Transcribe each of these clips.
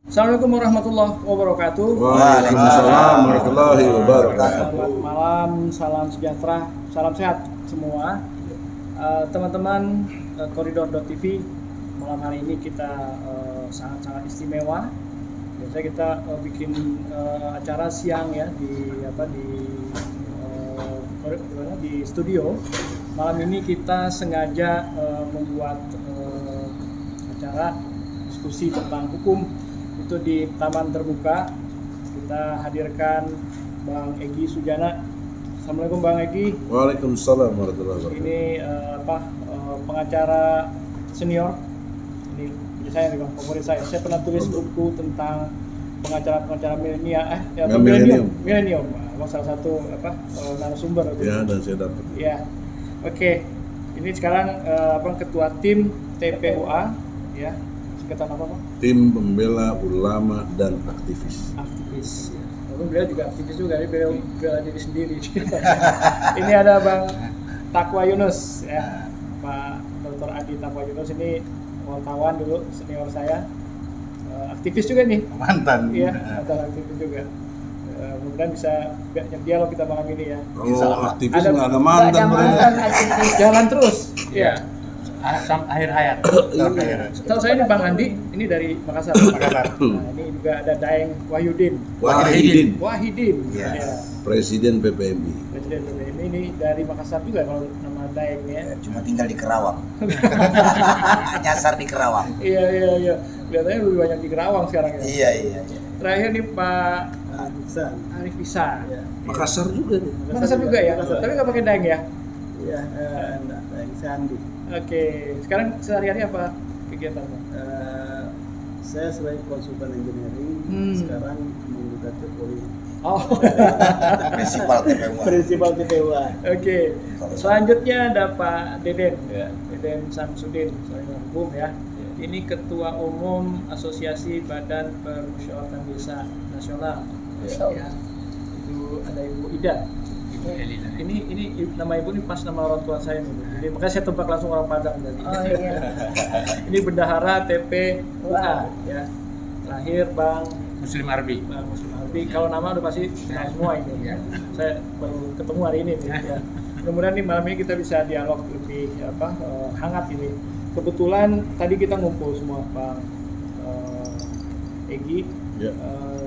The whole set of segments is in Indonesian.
Assalamualaikum warahmatullahi wabarakatuh. Waalaikumsalam warahmatullahi wabarakatuh. Selamat malam, salam sejahtera, salam sehat semua. Teman-teman Koridor.tv, malam hari ini kita sangat-sangat istimewa. Biasanya kita bikin acara siang ya di studio. Malam ini kita sengaja membuat acara diskusi tentang hukum itu di Taman Terbuka. Kita hadirkan Bang Egy Sujana. Assalamualaikum Bang Egy. Waalaikumsalam warahmatullahi wabarakatuh. Ini pengacara senior. Ini saya nih Bang, favorit saya. Saya pernah tulis buku tentang pengacara milenium. Salah satu narasumber. Ya, dan saya dapat. Ya. Oke. Ini sekarang ketua tim TPUA ya. Singkatan apa, Pak? Tim Pembela Ulama dan Aktivis. Aktivis. Ya. Beliau juga aktivis juga, beliau bela diri sendiri. Ini ada Bang Taqwa Yunus ya. Pak Dr. Adi Taqwa Yunus ini wartawan dulu, senior saya. Aktivis juga nih. Mantan. Iya, mantan aktivis juga. Mudah-mudahan bisa banyak dialog kita malam ini ya. Kalau aktivis nggak ada mantan, aktivis jalan terus. Iya. Akhir hayat. Tahu saya ini Bang Andi, ini dari Makassar. Nah, ini juga ada Daeng Wahyudin. Wahidin. Yes. Ya. Presiden PPMI. Presiden PPMI ini dari Makassar juga kalau nama Daeng ya. Cuma tinggal di Kerawang. Nyasar di Kerawang. Iya. Kelihatannya lebih banyak di Kerawang sekarang ya. Iya. Terakhir nih Pak Arif Ihsan. Ya. Makassar juga nih. Makassar juga ya. Makassar. Tapi nggak pakai Daeng ya. Iya, Daeng Sandi. Oke. Sekarang sehari-hari apa kegiatan Pak? Saya sebagai konsultan engineering, sekarang menggugat Jokowi. Oh. Prinsipal TPUA. Prinsipal TPUA. Oke. Selanjutnya ada Pak Deden, Deden Samsudin, seorang hukum ya. Ini Ketua Umum Asosiasi Badan Permusyawaratan Desa Nasional. Ya. Itu ada Ibu Ida. Ini nama ibu ini pas nama orang tua saya nih. Jadi makanya saya tebak langsung orang Padang tadi. Oh iya. Ini bendahara TPUA ya. Lahir Bang Muslim Arbi. Bang Muslim Arbi. Kalau nama udah pasti kenal semua ini. Ya. Saya baru ketemu hari ini nih. Ya. Mudah-mudahan nih malam ini kita bisa dialog lebih hangat ini. Kebetulan tadi kita ngumpul semua Bang Egy, Ya.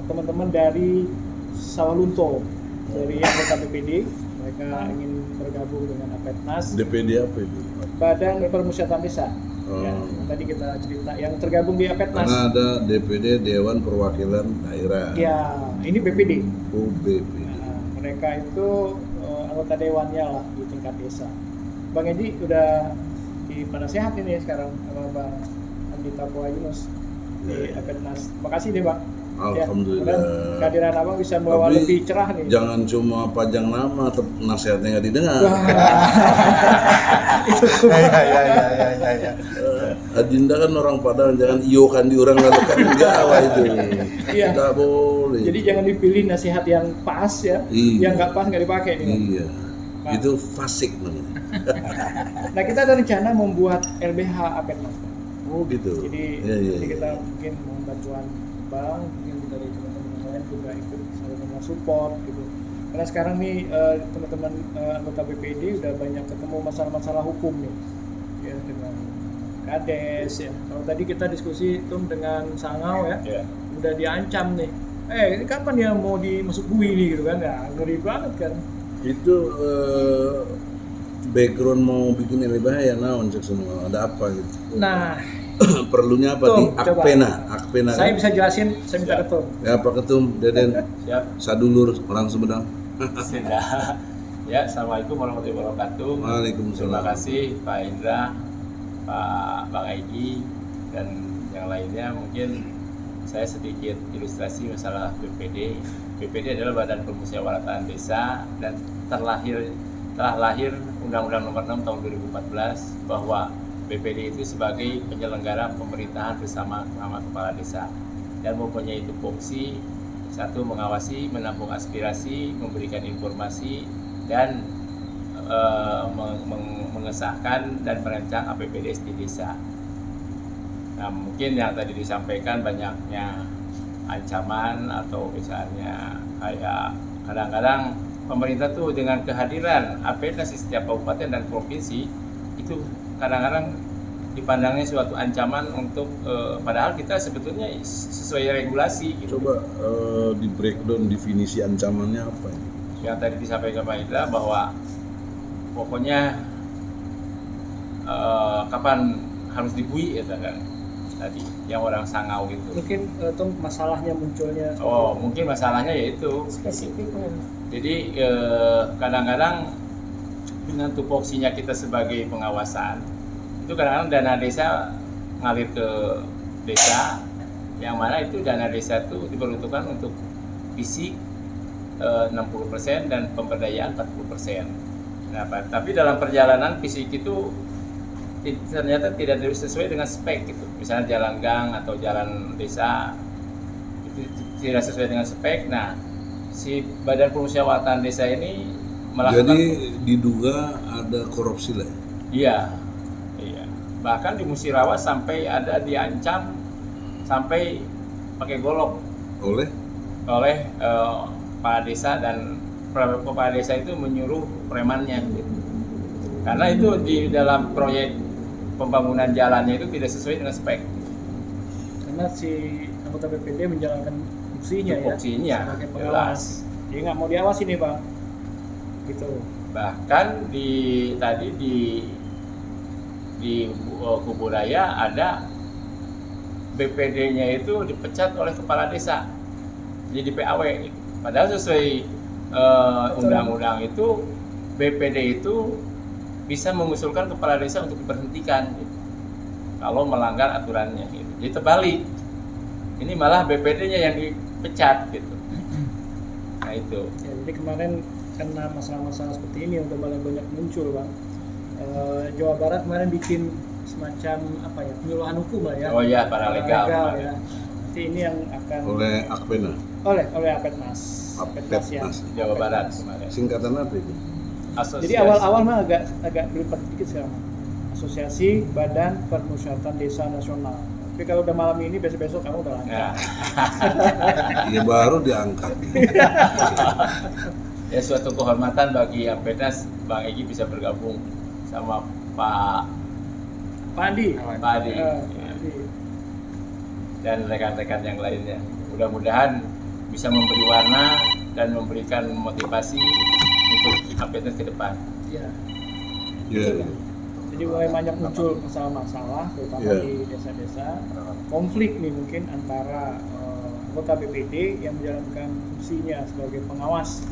teman-teman dari Sawalunto, dari anggota BPD, mereka ingin bergabung dengan APETNAS, DPD apa itu? Badan Permusyawaratan Desa. Ya, tadi kita cerita yang tergabung di APETNAS. Karena ada DPD Dewan Perwakilan Daerah. Ya, ini BPD. UBPD. Nah, mereka itu anggota dewannya lah di tingkat desa. Bang Edi udah pada sehat ini sekarang sama Bang Andi Taqwa Yunus di APETNAS. Makasih deh Bang. Alhamdulillah. Ya, kehadiran Abang bisa membawa lebih cerah nih. Jangan cuma pajang nama, nasihatnya nggak didengar. Iya. Adinda kan orang Padang, jangan iokan di orang lalu kan Jawa itu. Iya. Nggak boleh. Jadi jangan dipilih nasihat yang pas ya, Iya. yang nggak pas nggak dipakai nih. Iya. Itu fasik namanya. Nah kita ada rencana membuat LBH APETNAS. Oh gitu. Jadi, Iya. kita mungkin mohon bantuan Bang, mungkin dari teman-teman yang lain juga ikut saling support gitu. Karena sekarang nih teman-teman anggota BPD udah banyak ketemu masalah-masalah hukum nih, ya dengan Kades ya. Kalau tadi kita diskusi tuh dengan Sangau ya, udah diancam nih. Ini kapan ya mau dimasuk bui nih gitu kan? Ya ngeri banget kan. Itu background mau bikin LBH ya naon cek semua. Ada apa gitu? Nah, perlunya apa Tuh, di coba. Akpena saya kan? bisa jelasin, saya minta ketum. Ya Pak Ketum, Deden, Siap. Sadulur, orang Sumedang. Sudah. Ya, assalamualaikum warahmatullahi wabarakatuh. Waalaikumsalam. Terima kasih Pak Indra, Pak Bang Egy, dan yang lainnya. Mungkin saya sedikit ilustrasi masalah BPD. BPD adalah Badan Permusyawaratan Desa dan telah lahir Undang-Undang Nomor 6 Tahun 2014 bahwa BPD itu sebagai penyelenggara pemerintahan bersama kepala desa dan mempunyai tupoksi satu mengawasi, menampung aspirasi, memberikan informasi dan mengesahkan dan merancang APBDes di desa. Nah, mungkin yang tadi disampaikan banyaknya ancaman atau misalnya kayak kadang-kadang pemerintah tuh dengan kehadiran APEDAS di setiap kabupaten dan provinsi itu kadang-kadang dipandangnya suatu ancaman untuk padahal kita sebetulnya sesuai regulasi gitu. Coba di breakdown definisi ancamannya apa ini? Yang tadi disampaikan Pak Indra bahwa pokoknya kapan harus dibui ya tadi yang orang Sangau itu. Mungkin itu masalahnya munculnya. Oh, mungkin masalahnya yaitu spesifiknya. jadi kadang-kadang dengan tupoksinya kita sebagai pengawasan itu kadang-kadang dana desa ngalir ke desa yang mana itu dana desa itu diperuntukkan untuk fisik 60% dan pemberdayaan 40%. Nah, tapi dalam perjalanan fisik itu ternyata tidak sesuai dengan spek gitu. Misalnya jalan gang atau jalan desa itu tidak sesuai dengan spek. Nah, si Badan Permusyawaratan Desa ini melakukan. Jadi diduga ada korupsi lah. Iya. Bahkan di Musirawas sampai ada diancam sampai pakai golok Oleh kepala desa, dan kepala desa itu menyuruh premannya gitu. Karena itu di dalam proyek pembangunan jalannya itu tidak sesuai dengan spek. Karena si anggota BPD menjalankan fungsinya Fungsinya, sebagai jelas. pengawas. Dia nggak mau diawasi nih Bang. Gitu. Bahkan tadi di Kubu Raya ada BPD-nya itu dipecat oleh kepala desa jadi PAW gitu. Padahal sesuai undang-undang itu BPD itu bisa mengusulkan kepala desa untuk diberhentikan gitu, kalau melanggar aturannya gitu. Jadi terbalik, ini malah BPD-nya yang dipecat gitu. Nah itu Ya, jadi kemarin karena masalah-masalah seperti ini udah banyak muncul Bang. Jawa Barat kemarin bikin semacam penyuluhan hukum lah ya. Oh ya, paralegal ya. Nanti ini yang akan oleh Akpena, oleh APEDNAS ya. Jawa Barat kemarin. Singkatan apa itu? Asosiasi. Jadi awal-awal mah agak berlipat dikit sekarang. Asosiasi Badan Permusyawaratan Desa Nasional. Tapi kalau udah malam ini besok-besok kamu udah lancar. Ya. Ya baru diangkat. Ya, suatu kehormatan bagi APEDAS Bang Egy bisa bergabung sama Pak Andi. Adi dan rekan-rekan yang lainnya. Mudah-mudahan bisa memberi warna dan memberikan motivasi untuk APEDAS ke depan. Ya. Ya. Jadi mulai banyak muncul masalah-masalah, terutama di desa-desa. Konflik nih mungkin antara anggota BPD yang menjalankan fungsinya sebagai pengawas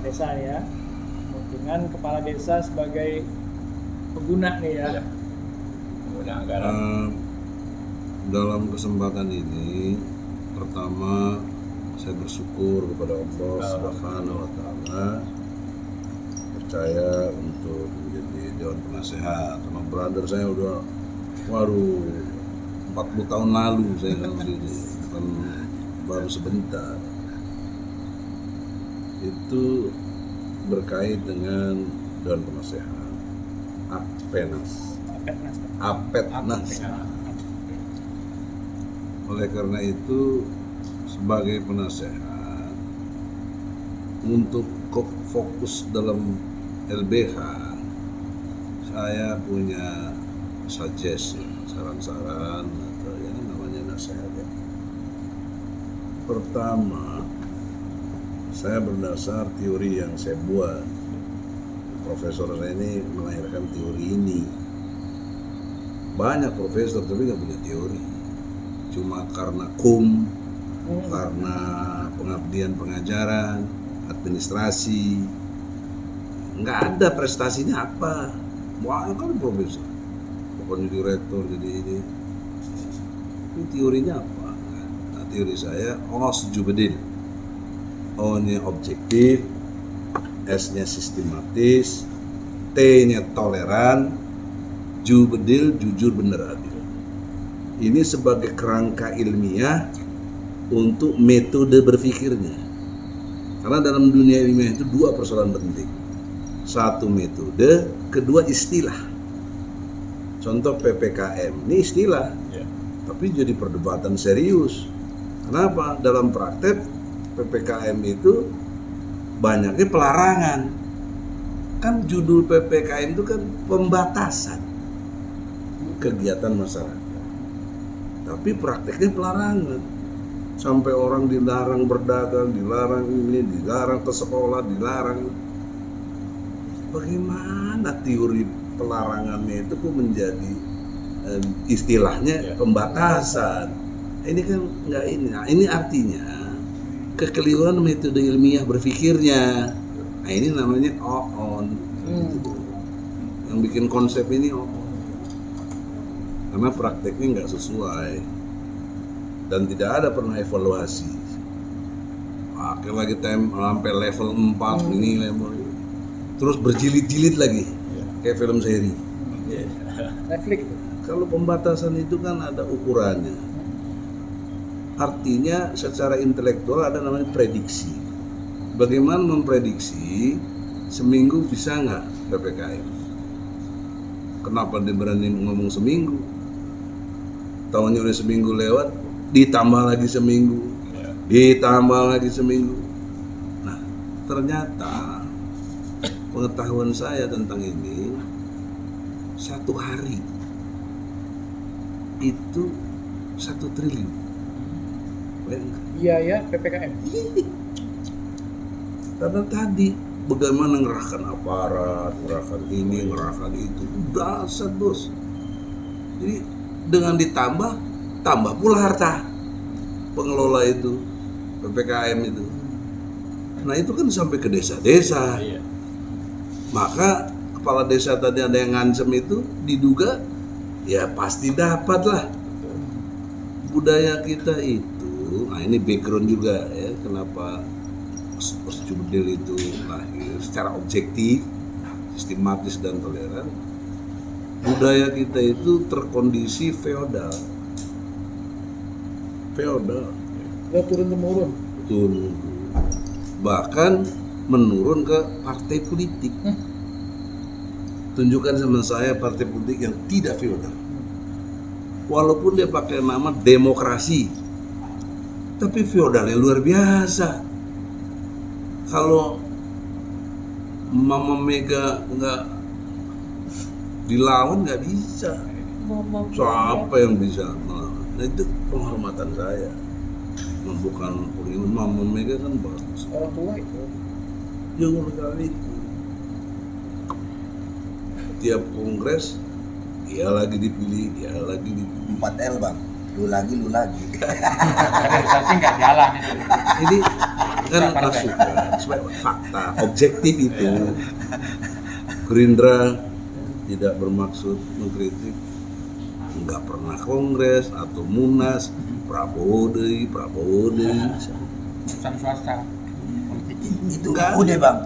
desa ya, dengan kepala desa sebagai pengguna nih ya. Pengguna anggaran. Dalam kesempatan ini, pertama saya bersyukur kepada Allah Subhanahu wa Ta'ala percaya untuk menjadi Dewan Penasehat. Sama brother saya udah 40 tahun lalu saya ngambil ini, bukan baru sebentar. Itu berkait dengan Dewan Penasehat, APEDNAS. Oleh karena itu, sebagai penasehat untuk fokus dalam LBH, saya punya suggestion, saran-saran atau yang namanya nasihat ya. Pertama, saya berdasar teori yang saya buat. Profesor saya ini melahirkan teori ini. Banyak profesor tapi nggak punya teori. Cuma karena karena pengabdian pengajaran, administrasi, nggak ada prestasinya apa. Wah, kan profesor, pokoknya direktur jadi ini. Ini teorinya apa? Nah, teori saya OS Jubedil. O-nya objektif, S-nya sistematis, T-nya toleran, Jubedil jujur bener adil. Ini sebagai kerangka ilmiah untuk metode berpikirnya. Karena dalam dunia ilmiah itu dua persoalan penting. Satu metode, kedua istilah. Contoh PPKM, ini istilah. Tapi jadi perdebatan serius. Kenapa? Dalam praktek PPKM itu banyaknya pelarangan. Kan judul PPKM itu kan pembatasan kegiatan masyarakat. Tapi prakteknya pelarangan. Sampai orang dilarang berdagang, dilarang ini, dilarang ke sekolah, dilarang. Bagaimana teori pelarangannya itu kok menjadi istilahnya pembatasan? Ini kan nggak ini. Nah, ini artinya kekeliruan metode ilmiah berpikirnya. Nah, ini namanya on. Yang bikin konsep ini on. Karena prakteknya nggak sesuai dan tidak ada pernah evaluasi. Pakai lagi sampai level 4 ini level ini. Terus berjilid-jilid lagi kayak film seri. Netflix. Kalau pembatasan itu kan ada ukurannya. Artinya secara intelektual ada namanya prediksi. Bagaimana memprediksi seminggu bisa nggak PPKM? Kenapa dia berani ngomong seminggu? Tahunnya udah seminggu lewat, ditambah lagi seminggu, ditambah lagi seminggu. Nah, ternyata pengetahuan saya tentang ini, 1 hari itu 1 triliun. Bayangkan. Biaya PPKM. Karena tadi bagaimana ngerahkan aparat, ngerahkan ini, ngerahkan itu, dasar bos. Jadi dengan tambah pula harta pengelola itu PPKM itu. Nah itu kan sampai ke desa-desa. Maka kepala desa tadi ada yang ngancem itu diduga ya pasti dapat lah. Budaya kita itu, nah ini background juga ya kenapa Persjubdel itu lahir secara objektif, sistematis dan toleran. Budaya kita itu terkondisi feodal. Udah turun temurun. Betul. Bahkan menurun ke partai politik. Tunjukkan sama saya partai politik yang tidak feodal. Walaupun dia pakai nama demokrasi, tapi feodalnya luar biasa. Kalau Mama Mega nggak dilawan nggak bisa. Siapa yang bisa? Nah itu penghormatan saya. Bukan ini Mama Mega kan bagus. Orang tua itu. Jangan kali itu. Tiap kongres dia lagi dipilih. 4L bang, lu lagi. Kaderisasi nggak jalan itu. Ini kan masukan sebagai fakta objektif itu. Gerindra tidak bermaksud mengkritik, nggak pernah kongres atau munas. Prabowo deh. Urusan swasta politik. Itu Enggak. udah bang,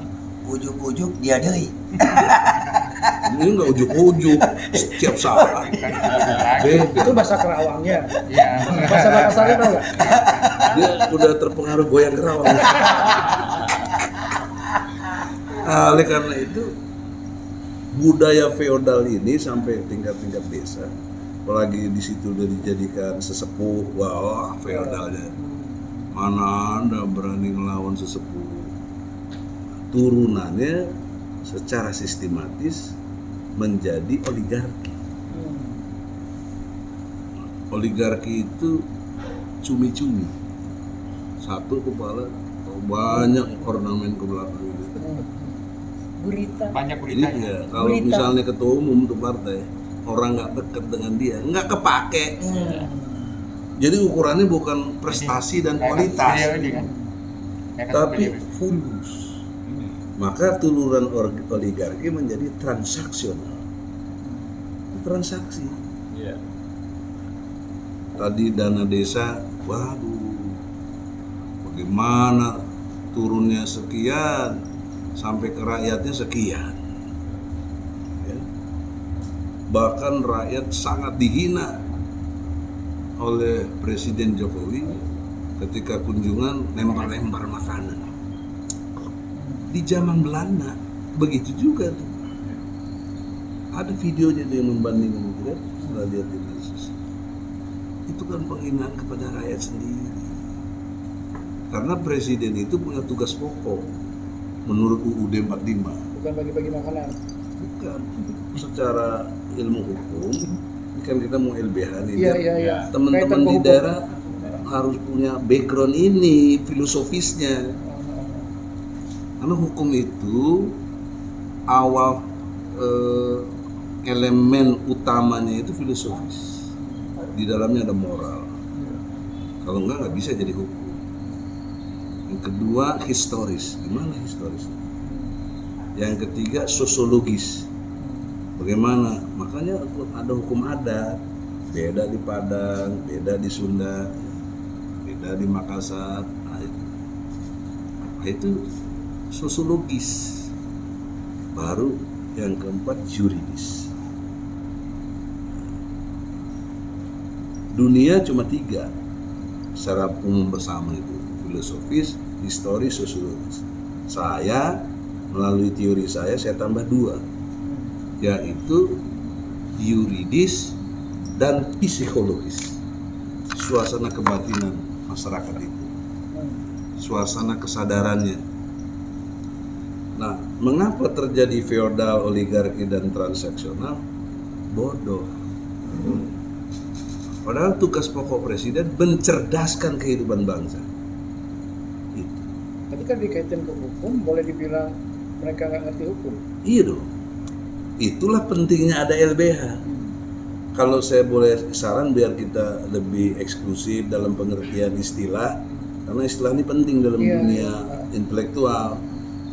ujuk-ujuk dia deh. Ini nggak ujuk-ujuk setiap saat. Itu bahasa Kerawangnya. Iya. Bahasa Makassarnya tau nggak? Dia udah terpengaruh goyang Kerawang. Oleh karena itu budaya feodal ini sampai tingkat-tingkat desa, apalagi di situ udah dijadikan sesepuh, wah feodalnya. Mana ada berani ngelawan sesepuh? Turunannya secara sistematis menjadi oligarki. Oligarki itu cumi-cumi. Satu kepala, banyak ornamen ke belakang gitu. Gurita. Banyak Jadi beritanya. ya, kalau Berita. misalnya ketua umum tuh partai, orang nggak dekat dengan dia, nggak kepake. Jadi ukurannya bukan prestasi dan kualitas, Ini kan. Ya kan tapi seperti itu. fulus. Maka tuluran oligarki menjadi transaksional. Transaksi. Iya. Tadi dana desa, waduh, bagaimana turunnya sekian sampai ke rakyatnya sekian. Ya. Bahkan rakyat sangat dihina oleh Presiden Jokowi ketika kunjungan lempar-lempar makanan. Di zaman Belanda begitu juga tuh. Ada videonya tuh yang membandingkan itu kan, setelah lihat di medsos. Itu kan penghinaan kepada rakyat sendiri. Karena presiden itu punya tugas pokok menurut UUD 45. Bukan bagi-bagi makanan. Bukan. Secara ilmu hukum, ini kan kita mau LBH nih. Iya, biar iya, iya. teman-teman Kaitan di hukum. daerah harus punya background ini, filosofisnya. Karena hukum itu awal elemen utamanya itu filosofis. Di dalamnya ada moral. Kalau nggak bisa jadi hukum. Yang kedua historis. Gimana historis? Yang ketiga sosiologis. Bagaimana? Makanya ada hukum adat. Beda di Padang, beda di Sunda, beda di Makassar. Nah, itu sosiologis. Baru yang keempat yuridis. Dunia cuma 3 secara umum bersama itu, filosofis, historis, sosiologis. Saya melalui teori saya tambah 2, yaitu yuridis dan psikologis. Suasana kebatinan masyarakat itu, suasana kesadarannya. Nah, mengapa terjadi feodal, oligarki, dan transaksional? Bodoh. Padahal tugas pokok presiden mencerdaskan kehidupan bangsa. Itu. Tapi kan dikaitkan ke hukum, boleh dibilang mereka nggak ngerti hukum. Iya dong. Itulah pentingnya ada LBH. Kalau saya boleh saran biar kita lebih eksklusif dalam pengertian istilah, karena istilah ini penting dalam dunia intelektual.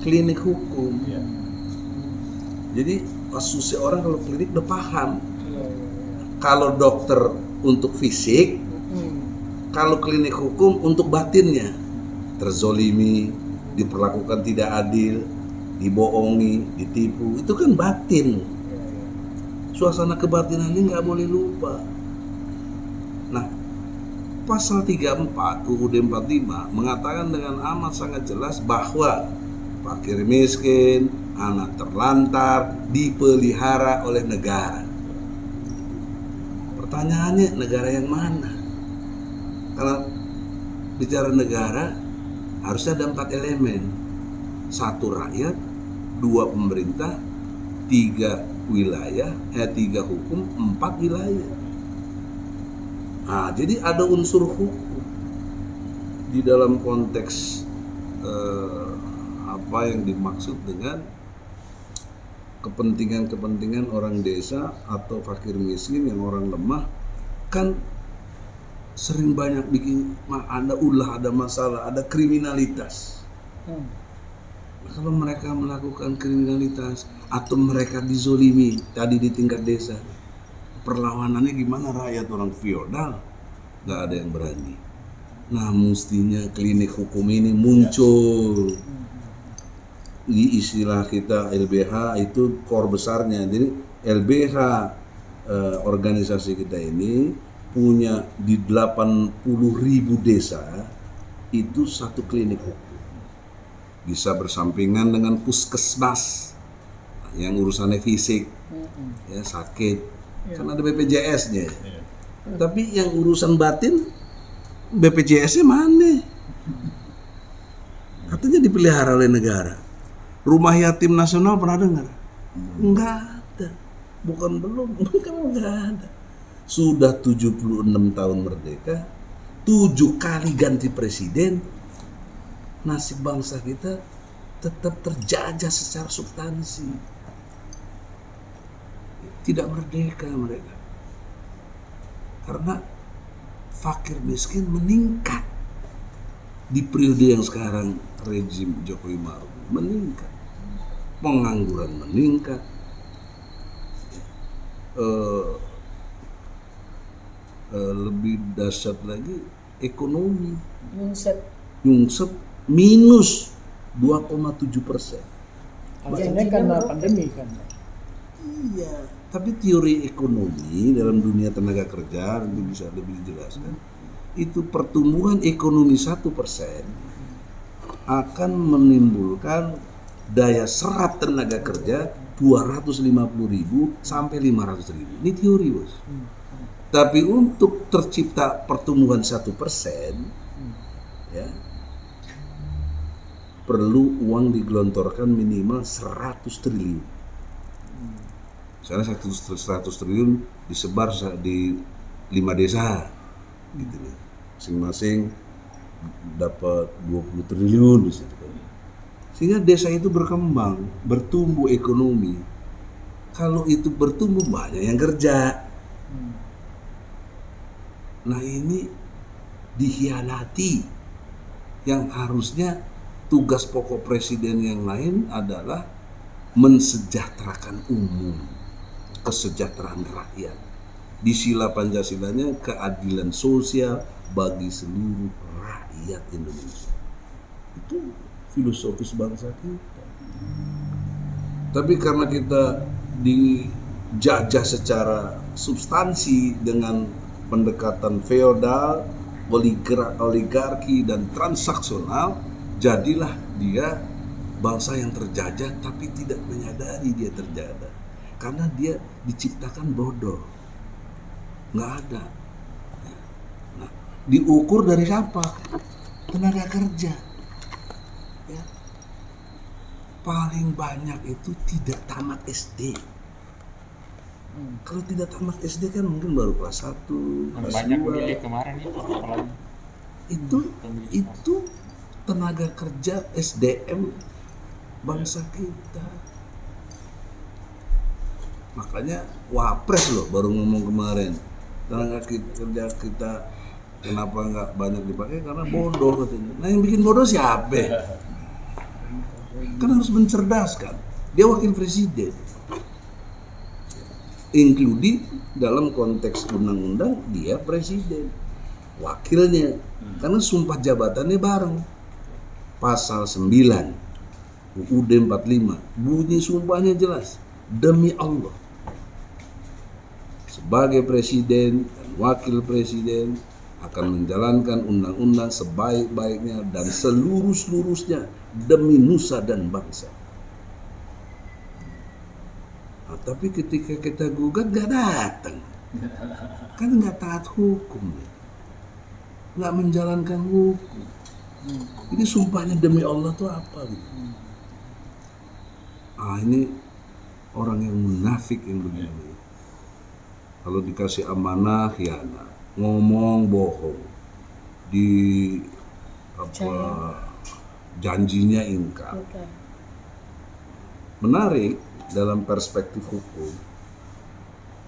Klinik hukum. Jadi asumsi orang kalau klinik udah paham. Kalau dokter untuk fisik, kalau klinik hukum untuk batinnya, terzolimi, diperlakukan tidak adil, dibohongi, ditipu, itu kan batin. Suasana kebatinan ini nggak boleh lupa. Nah, pasal 34 UUD 45 mengatakan dengan amat sangat jelas bahwa fakir miskin, anak terlantar dipelihara oleh negara. Pertanyaannya, negara yang mana? Kalau bicara negara harusnya ada 4 elemen. 1 rakyat, 2 pemerintah, 3 wilayah, 3 hukum, 4 wilayah. Nah, jadi ada unsur hukum di dalam konteks apa yang dimaksud dengan kepentingan orang desa atau fakir miskin yang orang lemah. Kan sering banyak bikin ada ulah, ada masalah, ada kriminalitas. Kalau mereka melakukan kriminalitas atau mereka dizolimi tadi di tingkat desa, perlawanannya gimana? Rakyat orang feodal nggak ada yang berani. Nah, mestinya klinik hukum ini muncul. Di istilah kita LBH itu core besarnya. Jadi LBH organisasi kita ini punya di 80.000 desa itu 1 klinik hukum. Bisa bersampingan dengan puskesmas yang urusannya fisik, ya sakit, kan ada BPJS-nya. Tapi yang urusan batin BPJS-nya mana? Katanya dipelihara oleh negara. Rumah yatim nasional pernah dengar? Enggak ada. Bukan belum, enggak ada. Sudah 76 tahun merdeka, 7 kali ganti presiden, nasib bangsa kita tetap terjajah secara substansi. Tidak merdeka mereka. Karena fakir miskin meningkat. Di periode yang sekarang rezim Jokowi Maruf meningkat. Pengangguran meningkat. Lebih dahsyat lagi ekonomi nyungsep minus 2,7%. Alasannya karena pandemi kan. Iya, tapi teori ekonomi dalam dunia tenaga kerja itu bisa lebih dijelaskan. Itu pertumbuhan ekonomi 1% akan menimbulkan daya serap tenaga kerja 250.000 sampai 500.000. Ini teori, Bos. Tapi untuk tercipta pertumbuhan 1%, ya, perlu uang digelontorkan minimal 100 triliun. Misalnya 100 triliun disebar di 5 desa, gitu nih. Masing-masing dapat 20 triliun di situ kan. Sehingga desa itu berkembang, bertumbuh ekonomi. Kalau itu bertumbuh banyak yang kerja. Nah ini dikhianati. Yang harusnya tugas pokok presiden yang lain adalah mensejahterakan umum, kesejahteraan rakyat. Di sila Pancasilanya keadilan sosial bagi seluruh rakyat Indonesia. Itu filosofis bangsa kita. Tapi karena kita dijajah secara substansi dengan pendekatan feodal, oligarki dan transaksional, jadilah dia bangsa yang terjajah tapi tidak menyadari dia terjajah. Karena dia diciptakan bodoh. Nggak ada. Nah, diukur dari siapa? Tenaga kerja. Ya. Paling banyak itu tidak tamat SD. Kalau tidak tamat SD kan mungkin baru kelas 1, kelas Banyak 2. pemilih kemarin itu kalau Itu tenaga kerja SDM bangsa kita. Makanya Wapres loh baru ngomong kemarin, tenaga kerja kita kenapa nggak banyak dipakai, karena bodoh katanya. Nah yang bikin bodoh siapa? Kan harus mencerdaskan. Dia wakil presiden, including dalam konteks undang-undang dia presiden, wakilnya, karena sumpah jabatannya bareng. Pasal 9 UUD 45 bunyi sumpahnya jelas, demi Allah sebagai presiden dan wakil presiden akan menjalankan undang-undang sebaik-baiknya dan seluruh-seluruhnya demi nusa dan bangsa. Nah, tapi ketika kita gugat gak datang, kan gak taat hukum, gak menjalankan hukum. Ini sumpahnya demi Allah tuh apa gitu? Ini orang yang munafik yang begini. Kalau dikasih amanah khianat, ngomong bohong, di janjinya ingkar. Menarik dalam perspektif hukum.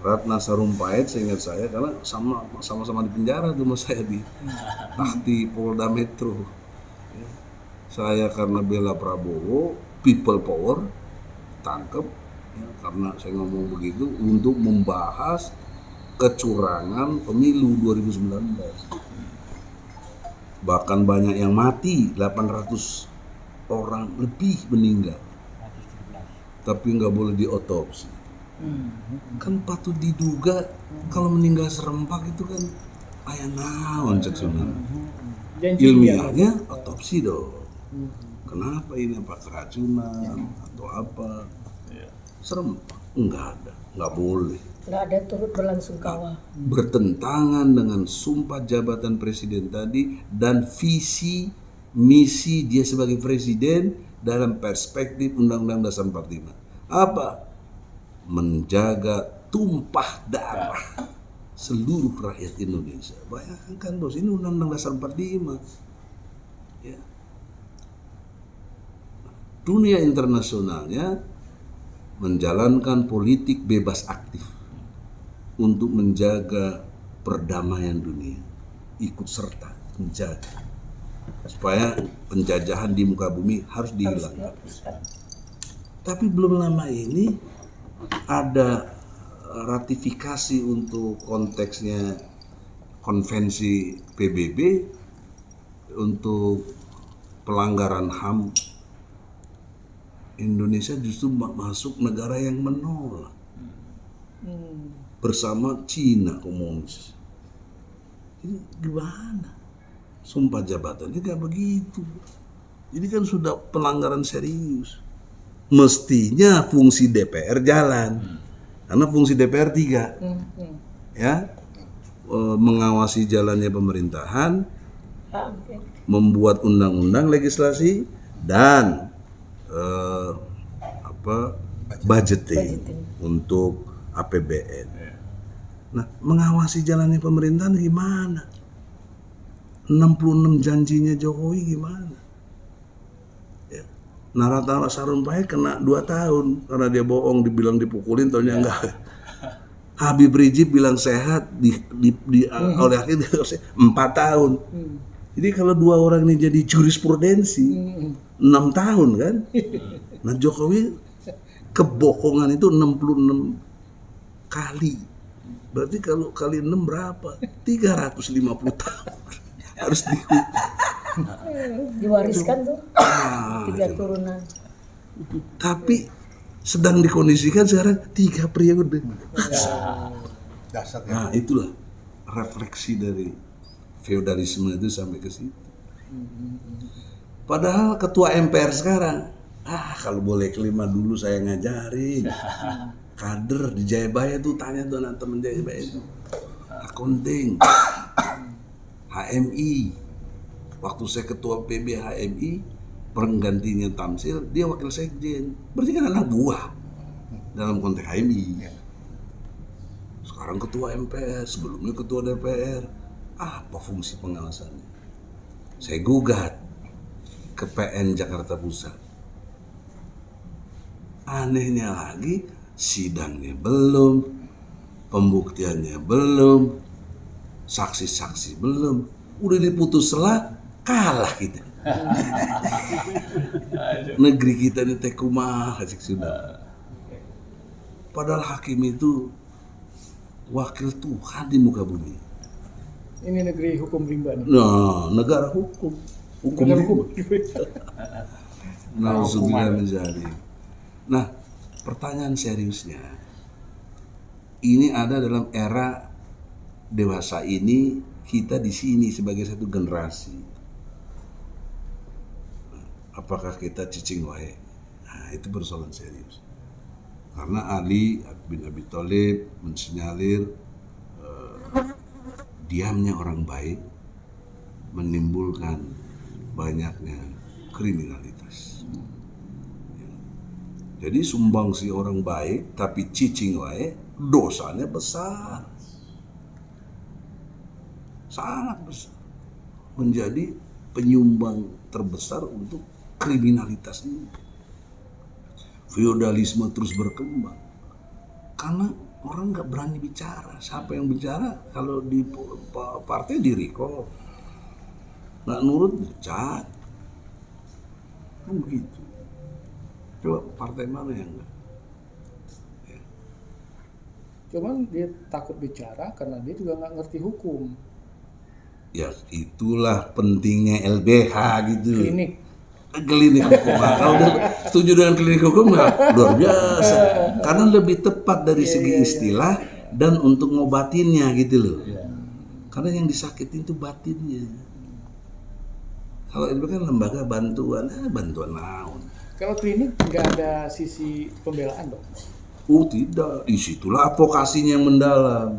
Ratna Sarumpait seingat saya, karena sama-sama di penjara tuh mas saya di Tahti Polda Metro. Ya. Saya karena bela Prabowo, people power, tangkep ya, karena saya ngomong begitu untuk membahas kecurangan pemilu 2019. Bahkan banyak yang mati, 800 orang lebih meninggal. Tapi nggak boleh diotopsi. Kan patut diduga kalau meninggal serempak itu kan ayah naon cek sunan. Ilmiahnya otopsi dong. Kenapa ini, apa keracunan atau apa? Serempak enggak ada, nggak boleh. Nggak ada turut berlangsungkawa. Bertentangan dengan sumpah jabatan presiden tadi dan visi misi dia sebagai presiden dalam perspektif Undang-Undang Dasar 45. Apa? Menjaga tumpah darah seluruh rakyat Indonesia. Bayangkan bos, ini Undang-Undang Dasar 45. Ya. Dunia internasionalnya menjalankan politik bebas aktif untuk menjaga perdamaian dunia, ikut serta menjaga supaya penjajahan di muka bumi harus dihilangkan. Tapi belum lama ini ada ratifikasi untuk konteksnya konvensi PBB untuk pelanggaran HAM. Indonesia justru masuk negara yang menolak bersama Cina komunis. Jadi gimana? Sumpah jabatannya gak begitu. Ini kan sudah pelanggaran serius. Mestinya fungsi DPR jalan, karena fungsi DPR 3, ya, mengawasi jalannya pemerintahan, membuat undang-undang legislasi, dan budgeting Budgeting. untuk APBN. Nah, mengawasi jalannya pemerintahan gimana? 66 janjinya Jokowi gimana? Ya. Nah, rata-rata Sarumpait kena 2 tahun karena dia bohong, dibilang dipukulin, taunya enggak. Habib Rizik bilang sehat, oleh hakim 4 tahun. Jadi kalau 2 orang ini jadi jurisprudensi 6 tahun kan? Nah, Jokowi kebohongan itu 66 kali. Berarti kalau kali 6 berapa? 350 tahun. Harus dihukum. Diwariskan tuh 3 turunan. Tapi sedang dikondisikan sekarang 3 periode. Dasar ya. Nah, itulah refleksi dari feodalisme itu sampai ke situ. Padahal ketua MPR sekarang, kalau boleh kelima dulu saya ngajarin. Kader di Jayabaya tuh, tanya tuh anak temen Jayabaya itu. Akunting, HMI. Waktu saya ketua PB HMI, penggantinya Tamsil, dia wakil sekjen. Berarti kan anak buah dalam konteks HMI. Sekarang ketua MPR, sebelumnya ketua DPR. Apa fungsi pengawasannya? Saya gugat ke PN Jakarta Pusat. Anehnya lagi, sidangnya belum, pembuktiannya belum, saksi-saksi belum, udah diputus selah, kalah kita. Negeri kita ini tekumah sudah. Padahal hakim itu wakil Tuhan di muka bumi. Ini negeri hukum rimba nih. Nah, negara hukum rimba. Nauzubillah min dzalik. Nah, pertanyaan seriusnya, ini ada dalam era dewasa ini, kita di sini sebagai satu generasi. Apakah kita cicing wae? Nah, itu persoalan serius. Karena Ali bin Abi Thalib mensinyalir diamnya orang baik menimbulkan banyaknya kriminalitas. Jadi sumbangsi orang baik tapi cicing wae, dosanya besar. Sangat besar. Menjadi penyumbang terbesar untuk kriminalitas ini. Feodalisme terus berkembang. Karena orang nggak berani bicara. Siapa yang bicara? Kalau di partai di recall. Nggak nurut, dipecat. Kan begitu. Coba partai mana yang enggak? Ya. Cuman dia takut bicara karena dia juga nggak ngerti hukum. Ya itulah pentingnya LBH gitu. Klinik hukum. Kalau udah setuju dengan klinik hukum nggak luar biasa. Karena lebih tepat dari segi istilah dan untuk ngobatinnya gitu loh. Karena yang disakitin itu batinnya. Kalau itu kan lembaga bantuan, bantuan naon. Kalau klinik nggak ada sisi pembelaan dong. Tidak, disitulah advokasinya yang mendalam.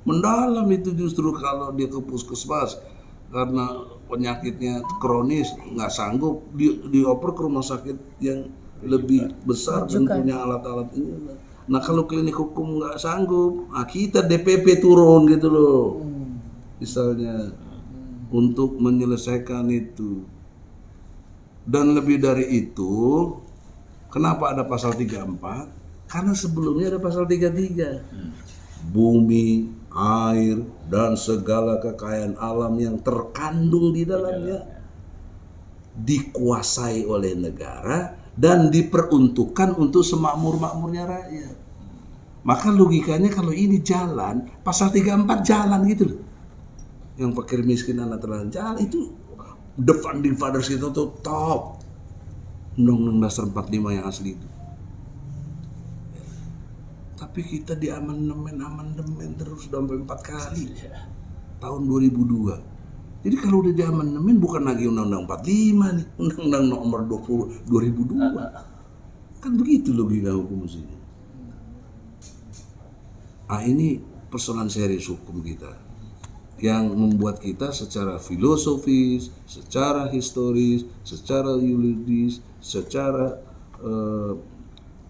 Mendalam itu justru kalau dia ke puskesmas karena penyakitnya kronis nggak sanggup, dioper ke rumah sakit yang lebih besar dan punya alat-alat ini. Nah kalau klinik hukum nggak sanggup, kita DPP turun gitu loh, misalnya untuk menyelesaikan itu. Dan lebih dari itu, kenapa ada pasal 34? Karena sebelumnya ada pasal 33. Bumi, air, dan segala kekayaan alam yang terkandung di dalamnya dikuasai oleh negara dan diperuntukkan untuk semakmur-makmurnya rakyat. Maka logikanya kalau ini jalan, pasal 34 jalan gitu loh. Yang fakir miskin anak terlantar jalan itu, the founding fathers itu tuh top. Undang-Undang Dasar 45 yang asli itu. Tapi kita di amandemen terus udah sampai 4 kali. Tahun 2002. Jadi kalau udah di amandemen bukan lagi Undang-Undang 45 nih, Undang-Undang nomor 20 2002. Kan begitu logika hukum mestinya. Ini persoalan serius hukum kita. yang membuat kita secara filosofis, secara historis, secara yuridis, secara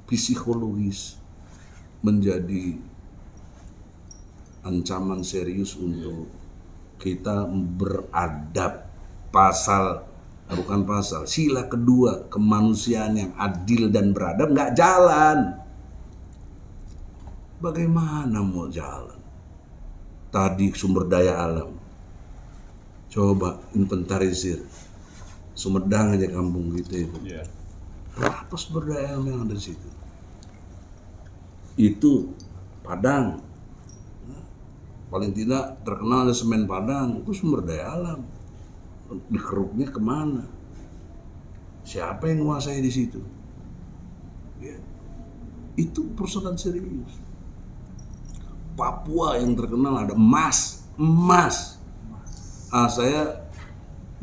psikologis menjadi ancaman serius untuk kita beradab. Sila kedua, kemanusiaan yang adil dan beradab nggak jalan. Bagaimana mau jalan? Tadi sumber daya alam, coba inventarisir Sumedang aja kampung kita itu. Berapa sumber daya alam yang ada di situ? Itu Padang, paling tidak terkenal ada semen Padang, itu sumber daya alam. Dikeruknya kemana? Siapa yang menguasai di situ? Ya. Itu persoalan serius. Papua yang terkenal ada emas.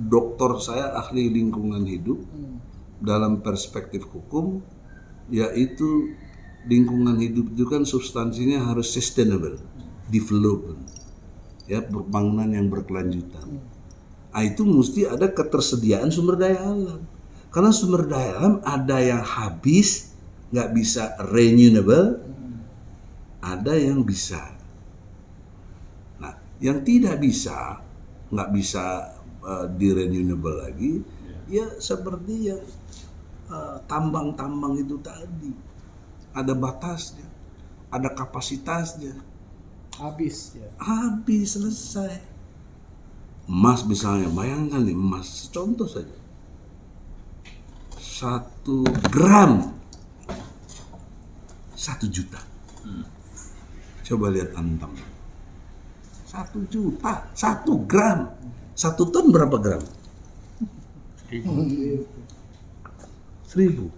Doktor saya ahli lingkungan hidup. Dalam perspektif hukum, yaitu lingkungan hidup itu kan substansinya harus sustainable development, ya, pembangunan yang berkelanjutan. Itu mesti ada ketersediaan sumber daya alam. Karena sumber daya alam ada yang habis, nggak bisa renewable, ada yang bisa. Nah, yang tidak bisa, nggak bisa di-renewable lagi, ya seperti yang tambang-tambang itu tadi. Ada batasnya, ada kapasitasnya. Habis ya. Habis, selesai. Emas misalnya, bayangkan nih emas, contoh saja. 1 gram 1 juta. Coba lihat antam. 1 juta, 1 gram. 1 ton berapa gram? 1.000. 1.000.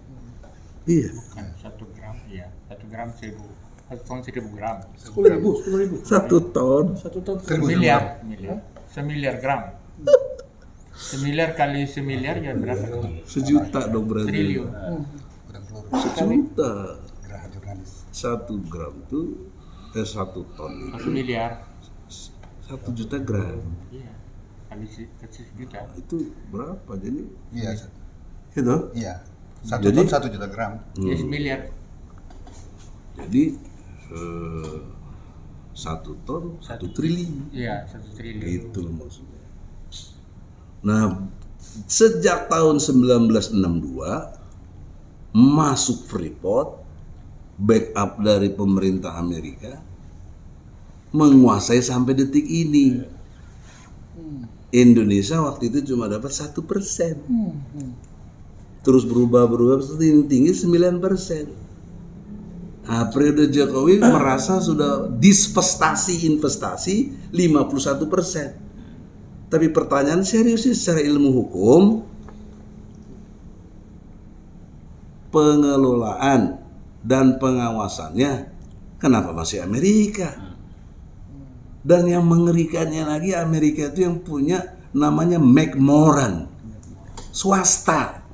Iya. 1 gram, iya. 1 gram 1.000. 1 ton 1.000 gram. 10.000. 1 ton. 1 ton. Semiliar gram. Semiliar kali semiliar ya berapa? 1 juta dong berarti. Triliun. 1 juta. 1 gram itu 1 ton itu 1 miliar. 1 juta gram. Iya. Kali 1 juta. Itu berapa? Jadi Iya. itu. Iya. 1 Jadi- ton 1 juta gram. Ya semiliar. Jadi 1 ton 1 triliun. Iya, 1 triliun. Itu maksudnya. Nah, sejak tahun 1962 masuk Freeport, backup dari pemerintah Amerika, menguasai sampai detik ini. Indonesia waktu itu cuma dapat 1%. Terus berubah tinggi 9%. Nah, periode Jokowi merasa sudah investasi 51%. Tapi pertanyaan serius secara ilmu hukum, pengelolaan dan pengawasannya kenapa masih Amerika? Dan yang mengerikannya lagi, Amerika itu yang punya namanya McMoran, swasta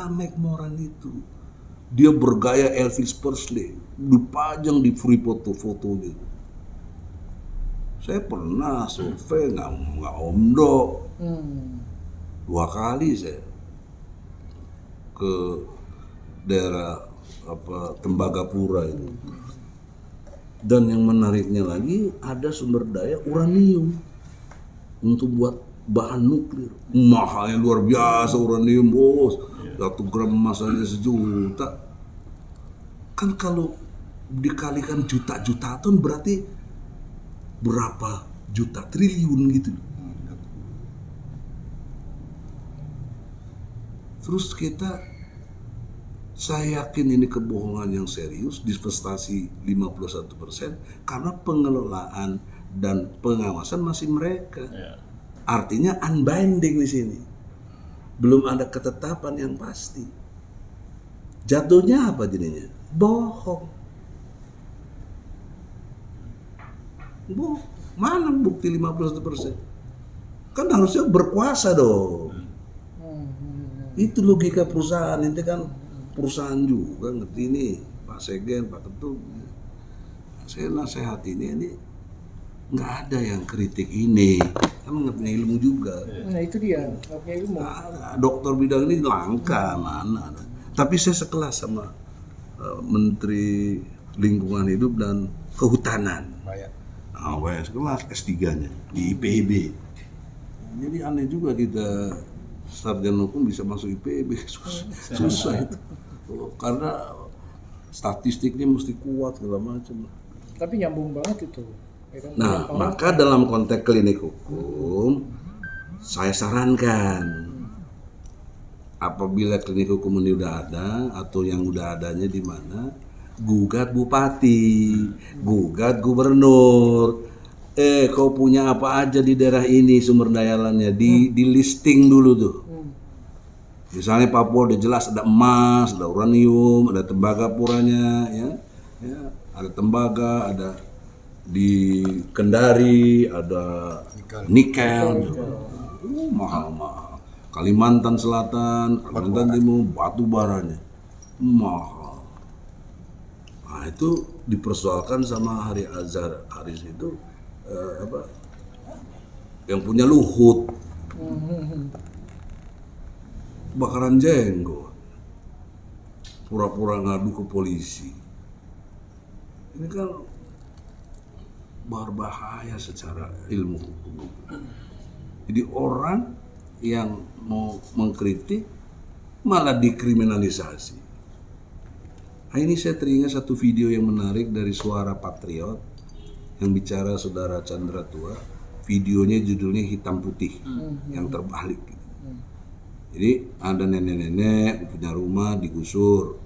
McMoran itu. Dia bergaya Elvis Presley, dipajang di Freeport foto gitu. Saya pernah survei, nggak omdo. 2 kali saya ke daerah Tembagapura itu. Dan yang menariknya lagi, ada sumber daya uranium untuk buat bahan nuklir. Mahalnya luar biasa uranium, bos. 1 gram emas aja 1 juta. Kan kalau dikalikan juta-juta ton berarti berapa juta triliun gitu. Terus saya yakin ini kebohongan yang serius, divestasi 51% karena pengelolaan dan pengawasan masih mereka. Artinya unbinding di sini. Belum ada ketetapan yang pasti. Jatuhnya apa jadinya? Bohong. Mana bukti 51%? Kan harusnya berkuasa dong. Itu logika perusahaan, ini kan perusahaan juga ngerti ini, Pak Segen, Pak Ketum. Saya nasihati ini nggak ada yang kritik ini, kan nggak punya ilmu juga. Nah itu dia, nggak punya ilmu. Dokter bidang ini langka mana. Tapi saya sekelas sama Menteri Lingkungan Hidup dan Kehutanan. Banyak sekelas S3-nya di IPB. Jadi aneh juga kita sarjana hukum bisa masuk IPB, susah itu. Karena statistiknya mesti kuat segala macam. Tapi nyambung banget itu. Ya kan? Nah, maka dalam konteks klinik hukum, saya sarankan apabila klinik hukum ini udah ada atau yang udah adanya di mana, gugat bupati, gugat gubernur. Kau punya apa aja di daerah ini sumber daya alamnya, di listing dulu tuh. Misalnya Papua udah jelas ada emas, ada uranium, ada tembaga puranya, ya, ada tembaga, ada di Kendari, ada nikel, mahal. Kalimantan Selatan, Kalimantan Timur, batu baranya mahal. Nah itu dipersoalkan sama Hari Azhar Haris itu yang punya Luhut, bakaran jenggot, pura-pura ngadu ke polisi. Ini kan berbahaya secara ilmu hukum. Jadi orang yang mau mengkritik malah dikriminalisasi. Nah, ini saya teringat satu video yang menarik dari Suara Patriot yang bicara Saudara Chandra Tua. Videonya judulnya Hitam Putih yang terbalik. Jadi ada nenek-nenek punya rumah digusur,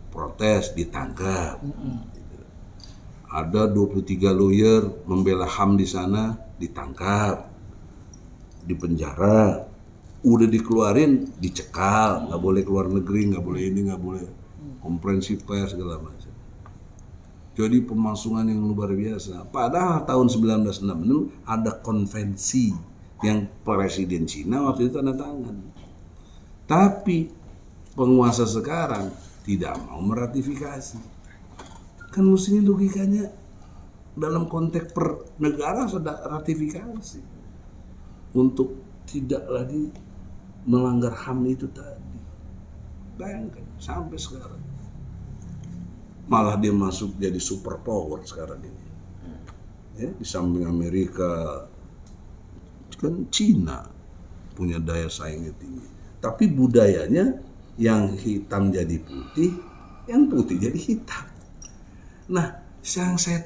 protes, ditangkap. Ada 23 lawyer membela HAM di sana, ditangkap, dipenjara, udah dikeluarin, dicekal, nggak boleh keluar negeri, nggak boleh ini, nggak boleh konferensi pers segala macam. Jadi pemasungan yang luar biasa. Padahal tahun 1966 ada konvensi yang Presiden Cina waktu itu tanda tangan. Tapi penguasa sekarang tidak mau meratifikasi. Kan mestinya logikanya dalam konteks per negara sudah ratifikasi untuk tidak lagi melanggar HAM itu tadi. Bayangkan sampai sekarang malah dia masuk jadi super power sekarang ini. Ya, di samping Amerika kan Cina punya daya saingnya tinggi. Tapi budayanya yang hitam jadi putih, yang putih jadi hitam. Nah, yang saya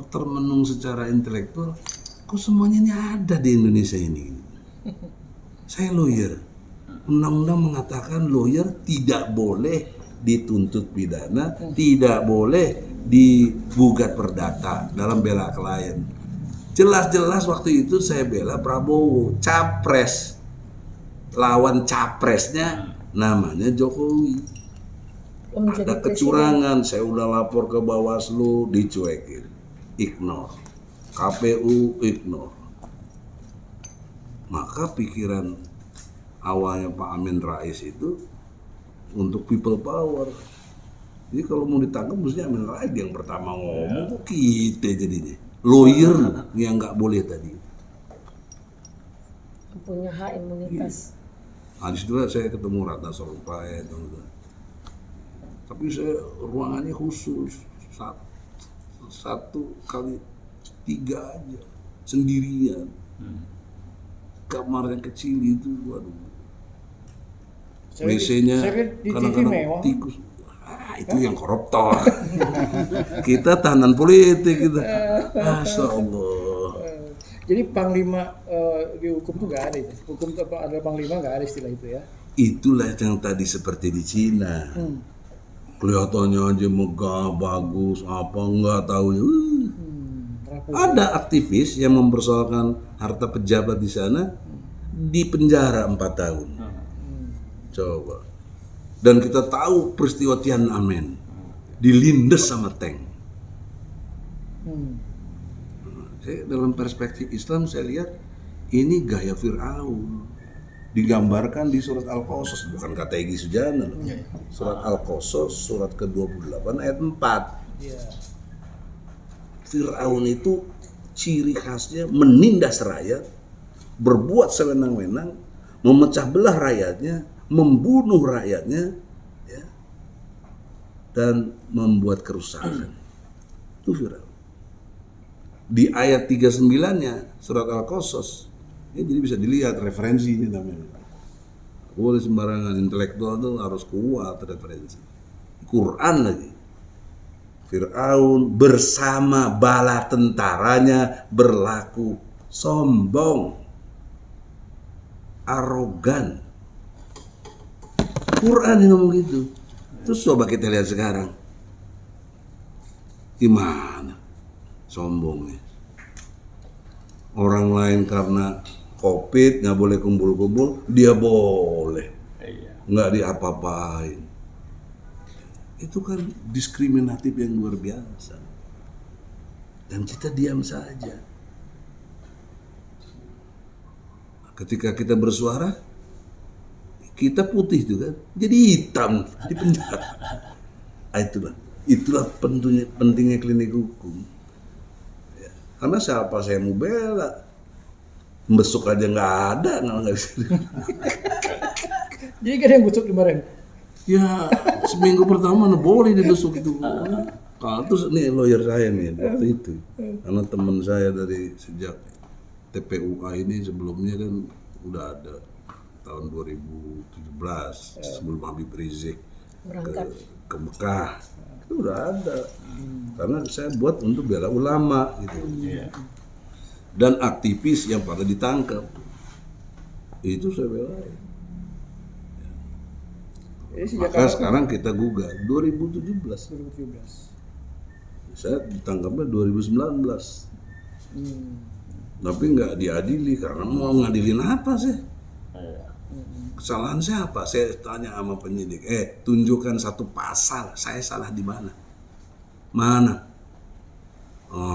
termenung secara intelektual, kok semuanya ini ada di Indonesia ini? Saya lawyer. Undang-undang mengatakan lawyer tidak boleh dituntut pidana, tidak boleh digugat perdata dalam bela klien. Jelas-jelas waktu itu saya bela Prabowo, capres. Lawan capresnya namanya Jokowi. Ada kecurangan, saya udah lapor ke Bawaslu, dicuekin, ignore. KPU ignore. Maka pikiran awalnya Pak Amin Rais itu untuk people power. Jadi kalau mau ditangkap mestinya Amin Rais yang pertama ngomong, kok kita jadinya. Lawyer yang nggak boleh tadi. Punya hak imunitas. Nah, di situ saya ketemu Ratna Sarumpait. Tapi saya ruangannya khusus, 1x3 aja, sendirian. Kamar yang kecil itu, waduh. WC-nya kadang-kadang tikus. Itu yang koruptor. Kita tahanan politik kita. Masya Allah. Jadi panglima di hukum tuh nggak ada ya? Hukum ada panglima nggak ada istilah itu ya? Itulah yang tadi seperti di Cina. Kelihatannya aja megah, bagus, apa nggak tahu. Ada aktivis yang mempersoalkan harta pejabat di sana, di penjara 4 tahun. Coba. Dan kita tahu peristiwa Tiananmen dilindes sama tank. Saya dalam perspektif Islam saya lihat ini gaya Fir'aun. Digambarkan di surat Al-Qasas, bukan kata Egy Sujana loh. Surat Al-Qasas surat ke-28 ayat 4. Fir'aun itu ciri khasnya menindas rakyat, berbuat sewenang-wenang, memecah belah rakyatnya, membunuh rakyatnya, ya, dan membuat kerusakan. Itu Firaun. Di ayat 39-nya surat Al-Qasas, ya, jadi bisa dilihat referensinya namanya. Boleh sembarangan, intelektual tuh harus kuat referensi. Quran lagi. Firaun bersama bala tentaranya berlaku sombong, arogan. Quran yang ngomong gitu. Terus coba kita lihat sekarang. Gimana sombongnya? Orang lain karena COVID nggak boleh kumpul-kumpul, dia boleh. Iya. Nggak diapa-apain. Itu kan diskriminatif yang luar biasa. Dan kita diam saja. Ketika kita bersuara, kita putih itu kan, jadi hitam di penjara. Itulah pentingnya klinik hukum. Ya, karena siapa saya mau bela? Besuk aja nggak ada, nggak bisa. Jadi gak ada yang busuk kemarin. Ya seminggu pertama boleh dibesuk itu. Terus nih lawyer saya nih waktu itu, karena teman saya dari sejak TPUA ini sebelumnya kan udah ada tahun 2017 sebelum Habib Rizik ke Mekah itu udah ada. Karena saya buat untuk bela ulama gitu. Dan aktivis yang pada ditangkap itu saya bela. Maka sekarang kita gugat 2017. Saya ditangkapnya 2019. Tapi nggak diadili karena mau ngadilin apa sih? Kesalahan siapa? Saya tanya sama penyidik. Tunjukkan satu pasal. Saya salah di mana? Mana?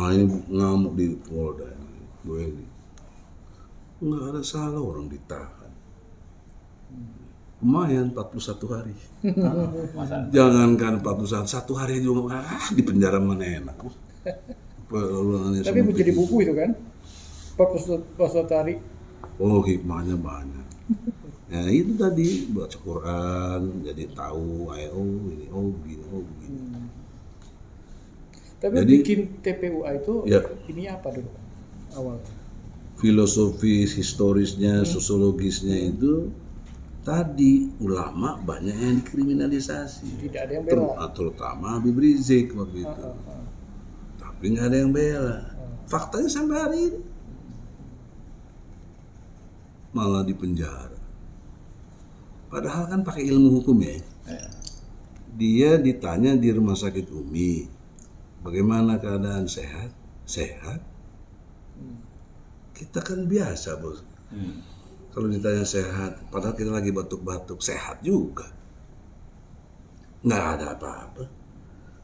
Ini ngamuk di Polda. Nggak ada salah orang ditahan. Lumayan 41 hari. Jangankan 41, 1 hari juga di penjara mana enak. Tapi menjadi buku itu kan, 41 hari. Oh, hikmahnya banyak. Ya itu tadi baca Quran, jadi tahu, ini, begini. Tapi Jadi, bikin TPUA itu, ya, ini apa dulu awal? filosofis, historisnya, sosiologisnya itu tadi ulama banyak yang dikriminalisasi. Tidak ada yang bela. Terutama Habib Rizik waktu itu. Tapi nggak ada yang bela. Faktanya sampai hari ini malah di penjara. Padahal kan pakai ilmu hukum ya. Dia ditanya di rumah sakit Umi, bagaimana keadaan sehat? Sehat. Kita kan biasa bos. Kalau ditanya sehat, padahal kita lagi batuk-batuk, sehat juga. Nggak ada apa-apa.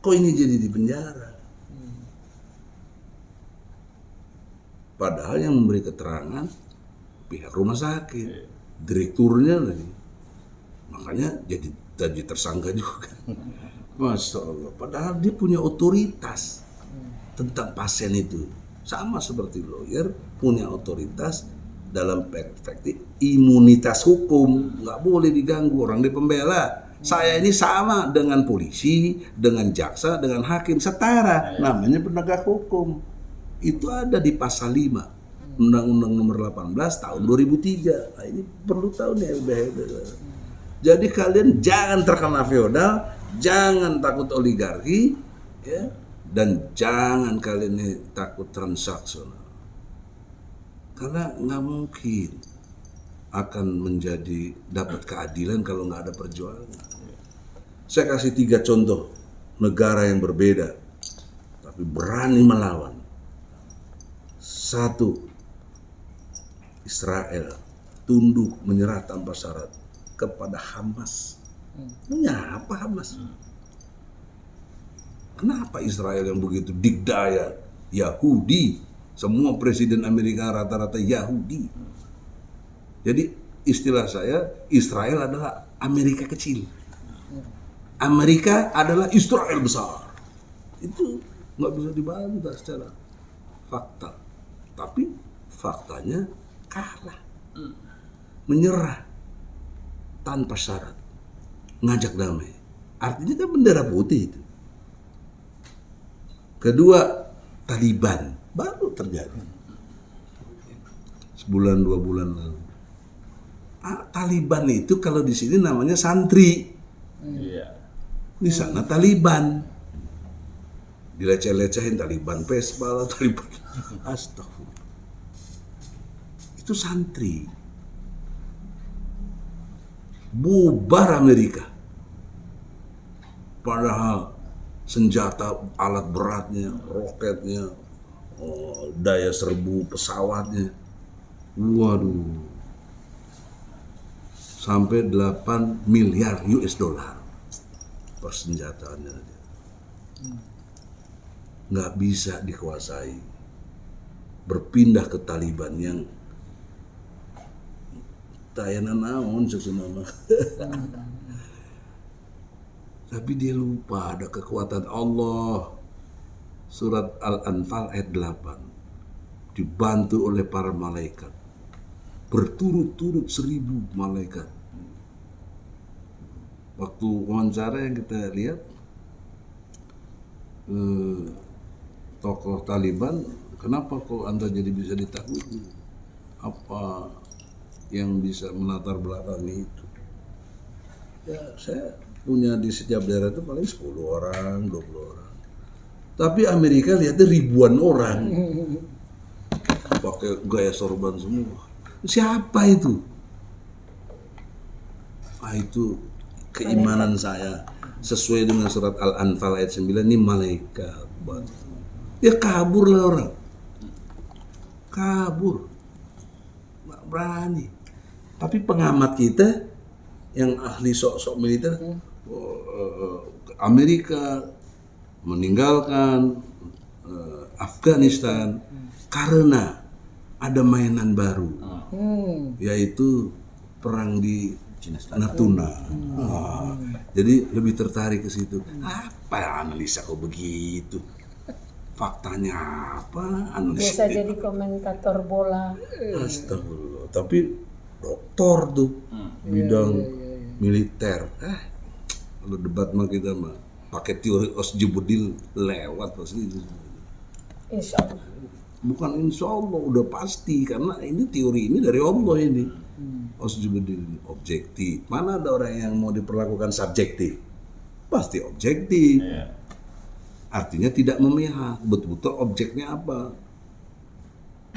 Kok ini jadi di penjara? Padahal yang memberi keterangan pihak rumah sakit, direkturnya lagi. Makanya jadi tersangka juga. Masya Allah. Padahal dia punya otoritas tentang pasien itu. Sama seperti lawyer punya otoritas dalam perspektif imunitas hukum, nggak boleh diganggu orang di pembela. Saya ini sama dengan polisi, dengan jaksa, dengan hakim, setara, namanya penegak hukum. Itu ada di pasal 5 Undang-Undang Nomor 18 tahun 2003. Nah, ini perlu tahu nih udah. Jadi kalian jangan terkena feodal, jangan takut oligarki, ya, dan jangan kalian ini takut transaksional. Karena nggak mungkin akan menjadi dapat keadilan kalau nggak ada perjuangan. Saya kasih 3 contoh negara yang berbeda, tapi berani melawan. 1, Israel tunduk menyerah tanpa syarat kepada Hamas. Mengapa Hamas? Kenapa Israel yang begitu dikdaya Yahudi? Semua presiden Amerika rata-rata Yahudi. Jadi istilah saya, Israel adalah Amerika kecil. Amerika adalah Israel besar. Itu nggak bisa dibantah secara fakta. Tapi faktanya kalah, menyerah tanpa syarat, ngajak damai. Artinya kan bendera putih itu. Kedua, Taliban baru terjadi sebulan 2 bulan lalu. Taliban itu kalau di sini namanya santri, Iya. di sana Taliban, dileceh-lecehin Taliban Pesbal, Taliban, astagfirullah. Itu santri. Bubar Amerika. Padahal senjata, alat beratnya, roketnya, daya serbu pesawatnya, waduh, sampai 8 miliar US dollar persenjataannya. Nggak bisa dikuasai. Berpindah ke Taliban yang tayanan naon sebenarnya. Tapi dia lupa ada kekuatan Allah. Surat Al-Anfal ayat 8. Dibantu oleh para malaikat. Berturut-turut 1000 malaikat. Waktu wawancara yang kita lihat, tokoh Taliban, kenapa kok Anda jadi bisa ditakuti? Apa yang bisa melatar belakangi itu? Ya, saya punya di setiap daerah itu paling 10 orang, 20 orang. Tapi Amerika lihatnya ribuan orang. Pakai gaya sorban semua. Siapa itu? Itu keimanan saya sesuai dengan surat Al-Anfal ayat 9, ini malaikat. Ya kabur lah orang. Kabur. Nggak berani. Tapi pengamat kita yang ahli sok-sok militer, Amerika meninggalkan Afghanistan karena ada mainan baru, yaitu perang di Natuna. Jadi lebih tertarik ke situ. Apa analisa kok begitu? Faktanya apa? Analisa. Biasa jadi komentator bola. Astagfirullah. Tapi doktor tuh bidang militer. Kalau debat mah kita mah pakai teori Osjibudil lewat pasti itu. Insya Allah. Bukan insya Allah, udah pasti karena ini teori ini dari Allah ini. Osjibudil objektif. Mana ada orang yang mau diperlakukan subjektif? Pasti objektif. Artinya tidak memihak. Betul-betul objeknya apa?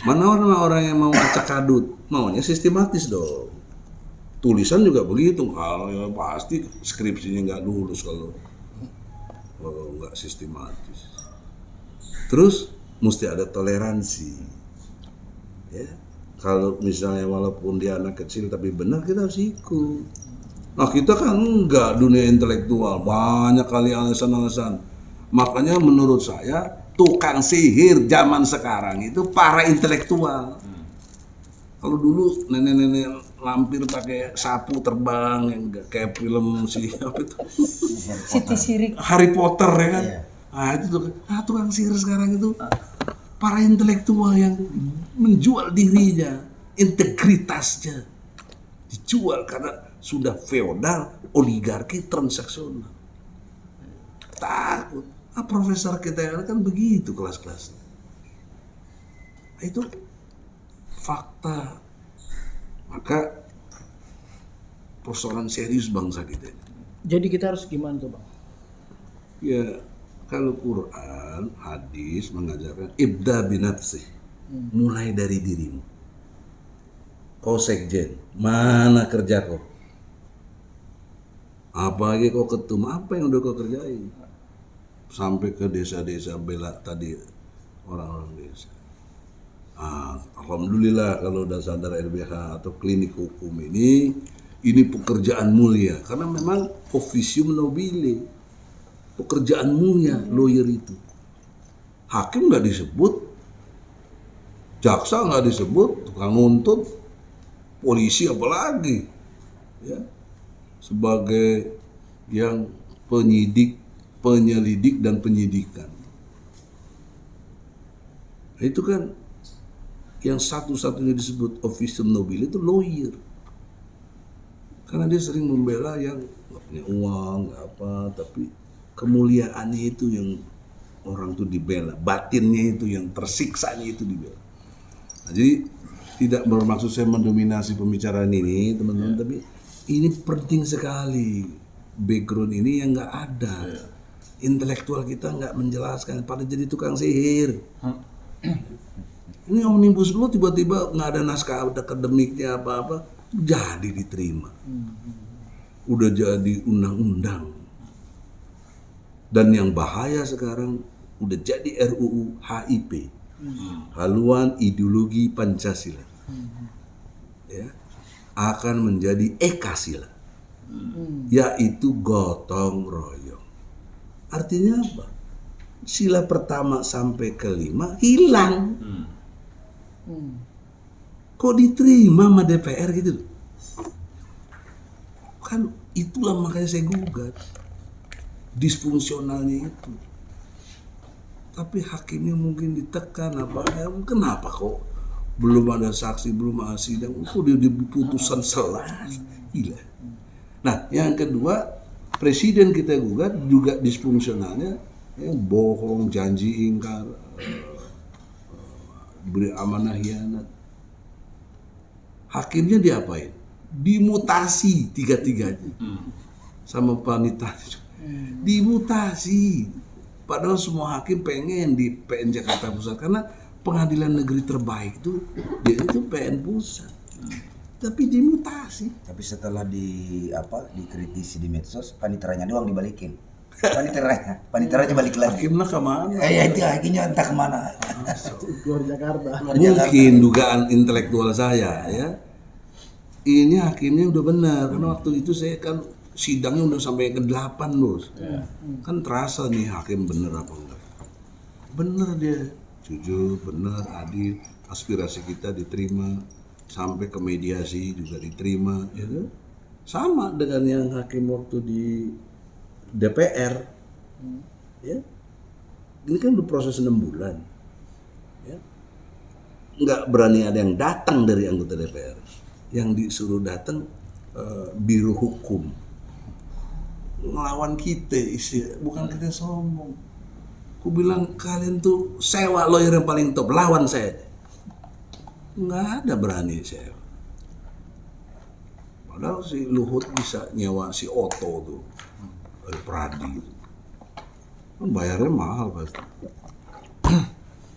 Mana orang yang mau acak adut? Maunya sistematis dong. Tulisan juga begitu. Ya pasti skripsinya nggak lulus kalau nggak sistematis. Terus mesti ada toleransi. Ya. Kalau misalnya walaupun dia anak kecil tapi benar, kita harus ikut. Nah kita kan enggak, dunia intelektual banyak kali alasan-alasan. Makanya menurut saya tukang sihir zaman sekarang itu para intelektual. Kalau dulu nenek-nenek lampir pakai sapu terbang yang kayak film apa itu? Siti Sirik. Harry Potter ya kan? Nah itu tuh, tukang sihir sekarang itu para intelektual yang menjual dirinya, integritasnya dijual karena sudah feodal, oligarki, transaksional. Takut. Profesor kita yang kan begitu kelas-kelasnya. Itu fakta. Maka persoalan serius bangsa kita. Jadi kita harus gimana tuh Bang? Ya, kalau Quran, hadis mengajarkan ibda binafsih, mulai dari dirimu. Kau sekjen, mana kerja kau? Apalagi kau ketum, apa yang udah kau kerjain? Sampai ke desa-desa bela tadi orang-orang desa. Alhamdulillah kalau udah sadar LBH atau klinik hukum ini pekerjaan mulia karena memang officium nobile. Pekerjaan mulia lawyer itu. Hakim nggak disebut, jaksa nggak disebut, tukang nuntut, polisi apalagi, ya sebagai yang penyidik, penyelidik dan penyidikan. Itu kan yang satu-satunya disebut officium nobile itu lawyer. Karena dia sering membela yang nggak punya uang, nggak apa, tapi kemuliaannya itu yang orang tuh dibela, batinnya itu yang tersiksanya itu dibela. Nah, jadi tidak bermaksud saya mendominasi pembicaraan ini, teman-teman, tapi ini penting sekali. Background ini yang nggak ada, intelektual kita nggak menjelaskan, pada jadi tukang sihir. Ini Omnibus Law tiba-tiba nggak ada naskah akademiknya apa-apa, jadi diterima, udah jadi undang-undang. Dan yang bahaya sekarang udah jadi RUU HIP, haluan ideologi Pancasila, ya, akan menjadi Ekasila, yaitu gotong royong. Artinya apa? Sila pertama sampai kelima hilang. Kok diterima sama DPR gitu loh? Kan itulah makanya saya gugat disfungsionalnya itu. Tapi hakimnya mungkin ditekan apa ya, kenapa kok belum ada saksi, belum ada sidang, kok dia putusan selas, gila. Nah, yang kedua, presiden kita gugat juga disfungsionalnya, ya, bohong, janji ingkar, beri amanah hianat. Hakimnya diapain? Dimutasi tiga-tiganya sama panitera. Dimutasi. Padahal semua hakim pengen di PN Jakarta Pusat karena pengadilan negeri terbaik itu dia itu PN Pusat. Tapi dimutasi. Tapi setelah dikritisi di medsos, paniteranya doang dibalikin. Paniteranya balik lagi. Hakimnya kemana? Itu hakimnya entah kemana. Keluar Jakarta. Mungkin dugaan intelektual saya ya. Ini hakimnya udah benar karena waktu itu saya kan sidangnya udah sampai ke-8 bos. Kan terasa nih hakim bener apa enggak. Bener dia, jujur, bener, adil, aspirasi kita diterima, sampai ke mediasi juga diterima, ya kan? Sama dengan yang hakim waktu di DPR, ya. Ini kan udah proses 6 bulan, ya. Nggak berani ada yang datang dari anggota DPR, yang disuruh datang biro hukum ngelawan kita, bukan kita sombong. Aku bilang kalian tuh sewa lawyer yang paling top, lawan saya. Nggak ada berani sewa. Padahal si Luhut bisa nyewa si Otto tuh dari Pradi. Kan bayarnya mahal pasti.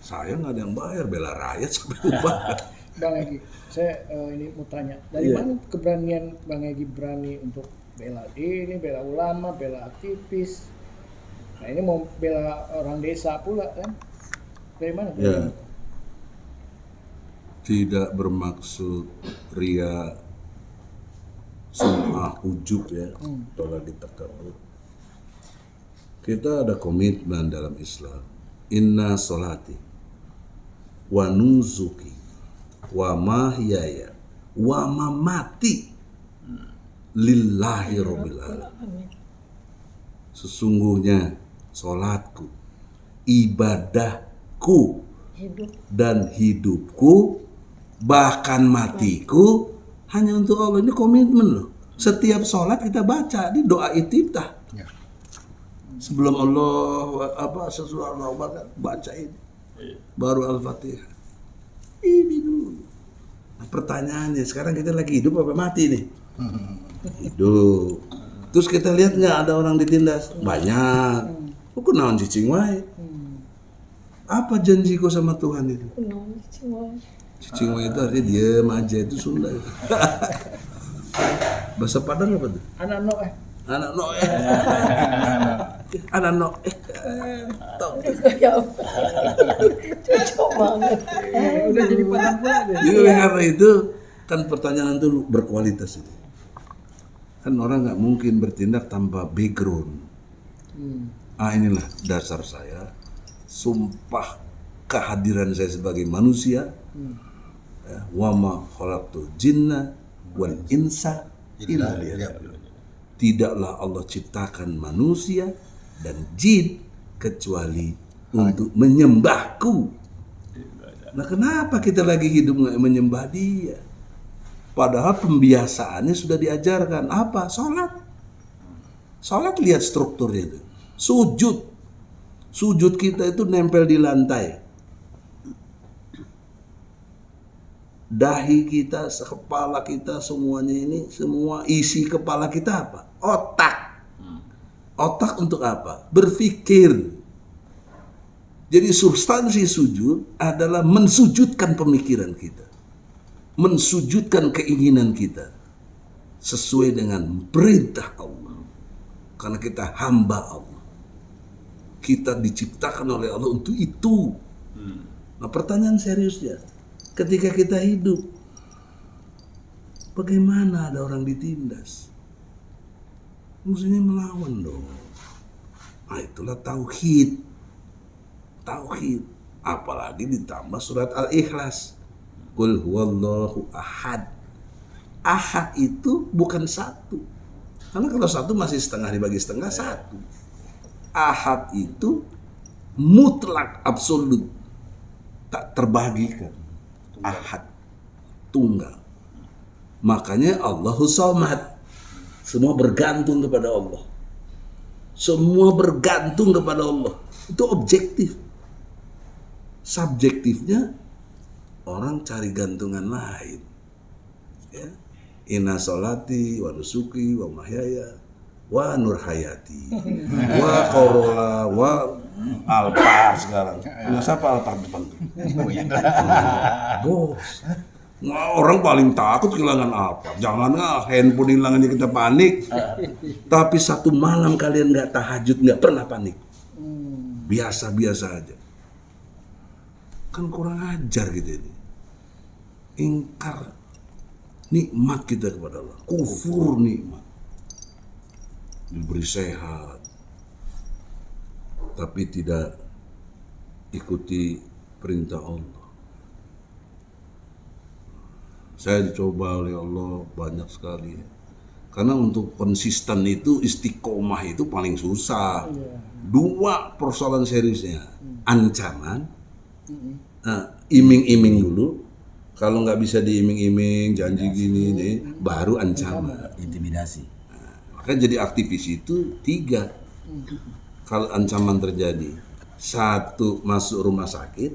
Saya nggak ada yang bayar, bela rakyat sampai lupa. Bang Egy, saya ini mau tanya, dari mana keberanian Bang Egy berani untuk bela diri, bela ulama, bela aktivis? Nah ini mau bela orang desa pula kan? Dari mana? Ya, tidak bermaksud ria, sum'ah, ujub ya, tolak ditakabur. Kita ada komitmen dalam Islam. Inna sholati wa nuzuki wa mahyaya wa mamati lillahi rabbil alamin. Sesungguhnya sholatku, ibadahku, dan hidupku, bahkan matiku hanya untuk Allah. Ini komitmen loh. Setiap sholat kita baca di doa iftitah. Sebelum Allah sesuatu Allah baca ini, baru Al-Fatihah. Ini dulu. Nah, pertanyaannya sekarang kita lagi hidup apa mati nih? Hidup. Terus kita lihat nggak ada orang ditindas? Banyak. Kok naon cicing wae? Apa janjiku sama Tuhan itu? Cicing wae itu artinya diam aja, itu Sunda. Bahasa Padang apa tuh? Anak no Anak no anak no Ya cocok banget. udah jadi Padang pula deh. Jadi oleh karena itu kan pertanyaan itu berkualitas itu. Kan orang nggak mungkin bertindak tanpa background. Inilah dasar saya, sumpah kehadiran saya sebagai manusia. Wa ma khalaqtul jinna wal insa illa liya'budun. Tidaklah Allah ciptakan manusia dan jin kecuali untuk menyembahku. Nah kenapa kita lagi hidup nggak menyembah dia? Padahal pembiasaannya sudah diajarkan. Apa? Sholat. Sholat lihat strukturnya itu. Sujud. Sujud kita itu nempel di lantai. Dahi kita, kepala kita, semuanya ini, semua isi kepala kita apa? Otak. Otak untuk apa? Berpikir. Jadi substansi sujud adalah mensujudkan pemikiran kita. Mensujudkan keinginan kita. Sesuai dengan perintah Allah. Karena kita hamba Allah. Kita diciptakan oleh Allah untuk itu. Nah pertanyaan seriusnya, ketika kita hidup, bagaimana ada orang ditindas? Maksudnya melawan dong. Nah itulah tauhid. Tauhid. Apalagi ditambah surat Al-Ikhlas. Qul huwallahu ahad. Ahad itu bukan satu. Karena kalau satu masih setengah dibagi setengah satu. Ahad itu mutlak absolut. Tak terbagikan. Ahad. Tunggal. Makanya Allahus Samad. Semua bergantung kepada Allah. Semua bergantung kepada Allah. Itu objektif. Subjektifnya orang cari gantungan lain. Ya. Inna sholati wa nusuki wa mahyaya wa nur hayati wa qorola wa alpar sekarang. Nggak siapa alpar depan tuh. Bos. Nah, orang paling takut kehilangan apa? Jangan handphone hilang aja kita panik. Tapi satu malam kalian nggak tahajud, nggak pernah panik. Biasa-biasa aja. Kan kurang ajar gitu ini. Ingkar nikmat kita kepada Allah. Kufur nikmat. Diberi sehat. Tapi tidak ikuti perintah Allah. Saya dicoba oleh Allah banyak sekali. Karena untuk konsisten itu istiqomah itu paling susah. Dua persoalan seriusnya. Ancaman. Iming-iming dulu. Kalau nggak bisa diiming-iming, janji gini nih, baru ancaman. Intimidasi. Makanya jadi aktivis itu 3. Kalau ancaman terjadi, 1 masuk rumah sakit,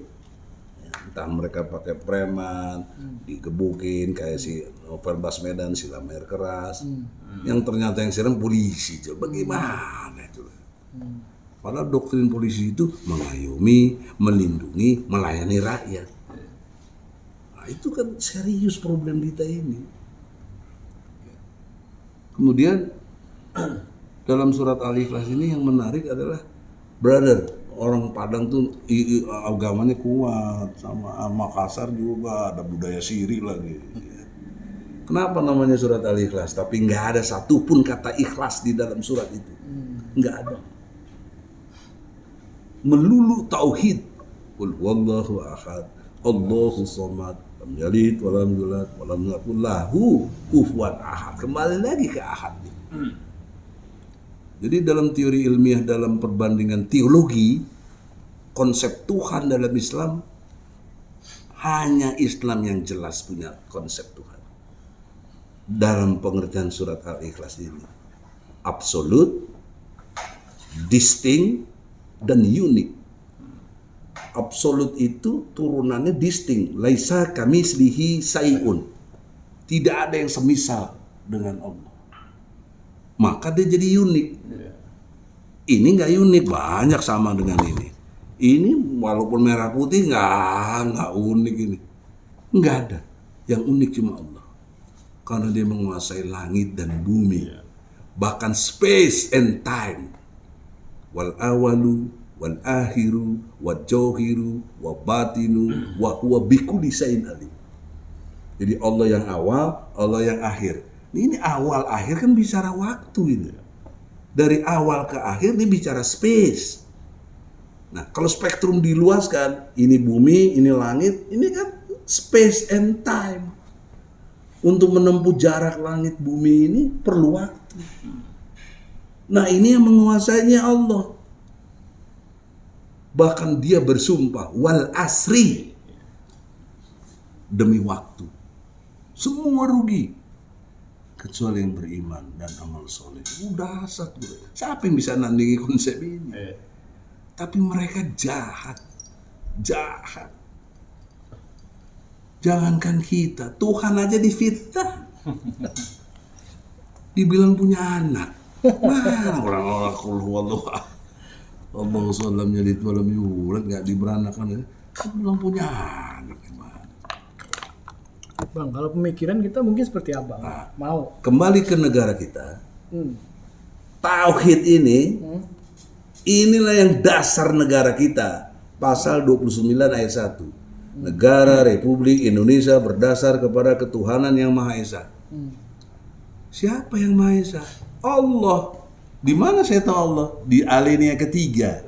entah mereka pakai preman, digebukin kayak si Novel Baswedan, siram air keras, yang ternyata yang siram polisi, coba bagaimana itu? Padahal doktrin polisi itu mengayomi, melindungi, melayani rakyat. Nah, itu kan serius problem kita ini. Kemudian dalam surat Al-Ikhlas ini yang menarik adalah brother, orang Padang tuh agamanya kuat, sama Makassar juga ada budaya syirik lagi. Kenapa namanya surat Al-Ikhlas? Tapi nggak ada satupun kata ikhlas di dalam surat itu, nggak ada. Melulu tauhid. Qul huwallahu ahad, Allahus samad, lam yalid wa lam yulad wa lam yakul lahu kufuwan ahad. Kembali lagi ke ahadnya. Jadi dalam teori ilmiah, dalam perbandingan teologi, konsep Tuhan dalam Islam, hanya Islam yang jelas punya konsep Tuhan. Dalam pengertian surat Al-Ikhlas ini, absolut, distinct, dan unik. Absolut itu turunannya distinct. Laisa kamislihi sayun. Tidak ada yang semisal dengan Allah. Maka dia jadi unik. Ini nggak unik, banyak sama dengan ini. Ini walaupun merah putih nggak unik ini. Nggak ada. Yang unik cuma Allah. Karena dia menguasai langit dan bumi. Bahkan space and time. Wal awalu wal akhiru wal jauhiru wal batinu wa huwa bikulli syai'in alim. Jadi Allah yang awal, Allah yang akhir. Ini awal akhir kan bicara waktu ini. Dari awal ke akhir ini bicara space. Nah, kalau spektrum diluaskan, ini bumi, ini langit, ini kan space and time. Untuk menempuh jarak langit bumi ini perlu waktu. Nah, ini yang menguasainya Allah. Bahkan dia bersumpah, wal asri. demi waktu. Semua rugi kecuali yang beriman dan amal soleh. Udah satu. Siapa yang bisa nandingi konsep ini? Tapi mereka jahat. Jangankan kita, Tuhan aja difitnah. Dibilang punya anak. Mana orang-orang kulhuwallahu Allah salamnya di malam yulat nggak diberanakan ya. Bilang punya anak gimana? Bang, kalau pemikiran kita mungkin seperti apa? Mau? Kembali ke negara kita. Tauhid ini, inilah yang dasar negara kita. Pasal 29 ayat 1. Negara Republik Indonesia berdasar kepada ketuhanan yang Maha Esa. Siapa yang Maha Esa? Allah. Di mana saya tahu Allah? Di alinea ketiga.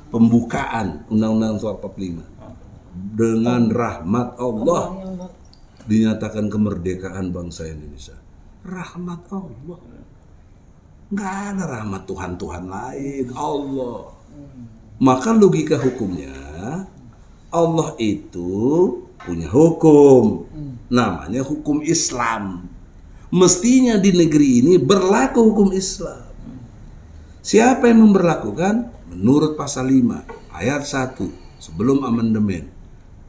Pembukaan Undang-Undang 45. Dengan rahmat Allah dinyatakan kemerdekaan bangsa Indonesia. Rahmat Allah. Nggak ada rahmat Tuhan lain. Allah. Maka logika hukumnya, Allah itu punya hukum. Namanya hukum Islam. Mestinya di negeri ini berlaku hukum Islam. Siapa yang memberlakukan? Menurut pasal 5 ayat 1 sebelum amandemen,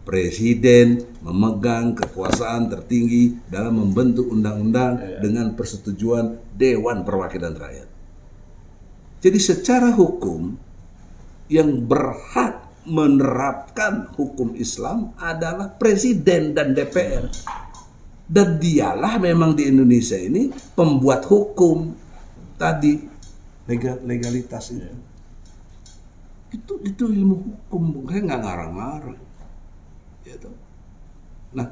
Presiden memegang kekuasaan tertinggi dalam membentuk undang-undang dengan persetujuan Dewan Perwakilan Rakyat. Jadi secara hukum yang berhak menerapkan hukum Islam adalah Presiden dan DPR. Dan dialah memang di Indonesia ini pembuat hukum tadi, legalitas itu. Itu ilmu hukum, saya nggak ngarang-ngarang. Gitu. Nah,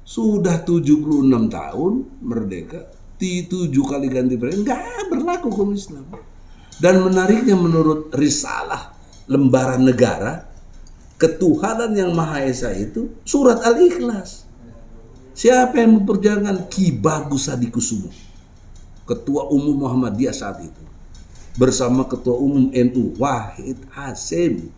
sudah 76 tahun merdeka, 7 kali ganti presiden, nggak berlaku hukum Islam. Dan menariknya menurut risalah lembaran negara, ketuhanan yang Maha Esa itu surat Al-Ikhlas. Siapa yang memperjuangkan? Ki Bagus Hadikusumo, Ketua Umum Muhammadiyah saat itu, bersama Ketua Umum NU Wahid Hasim,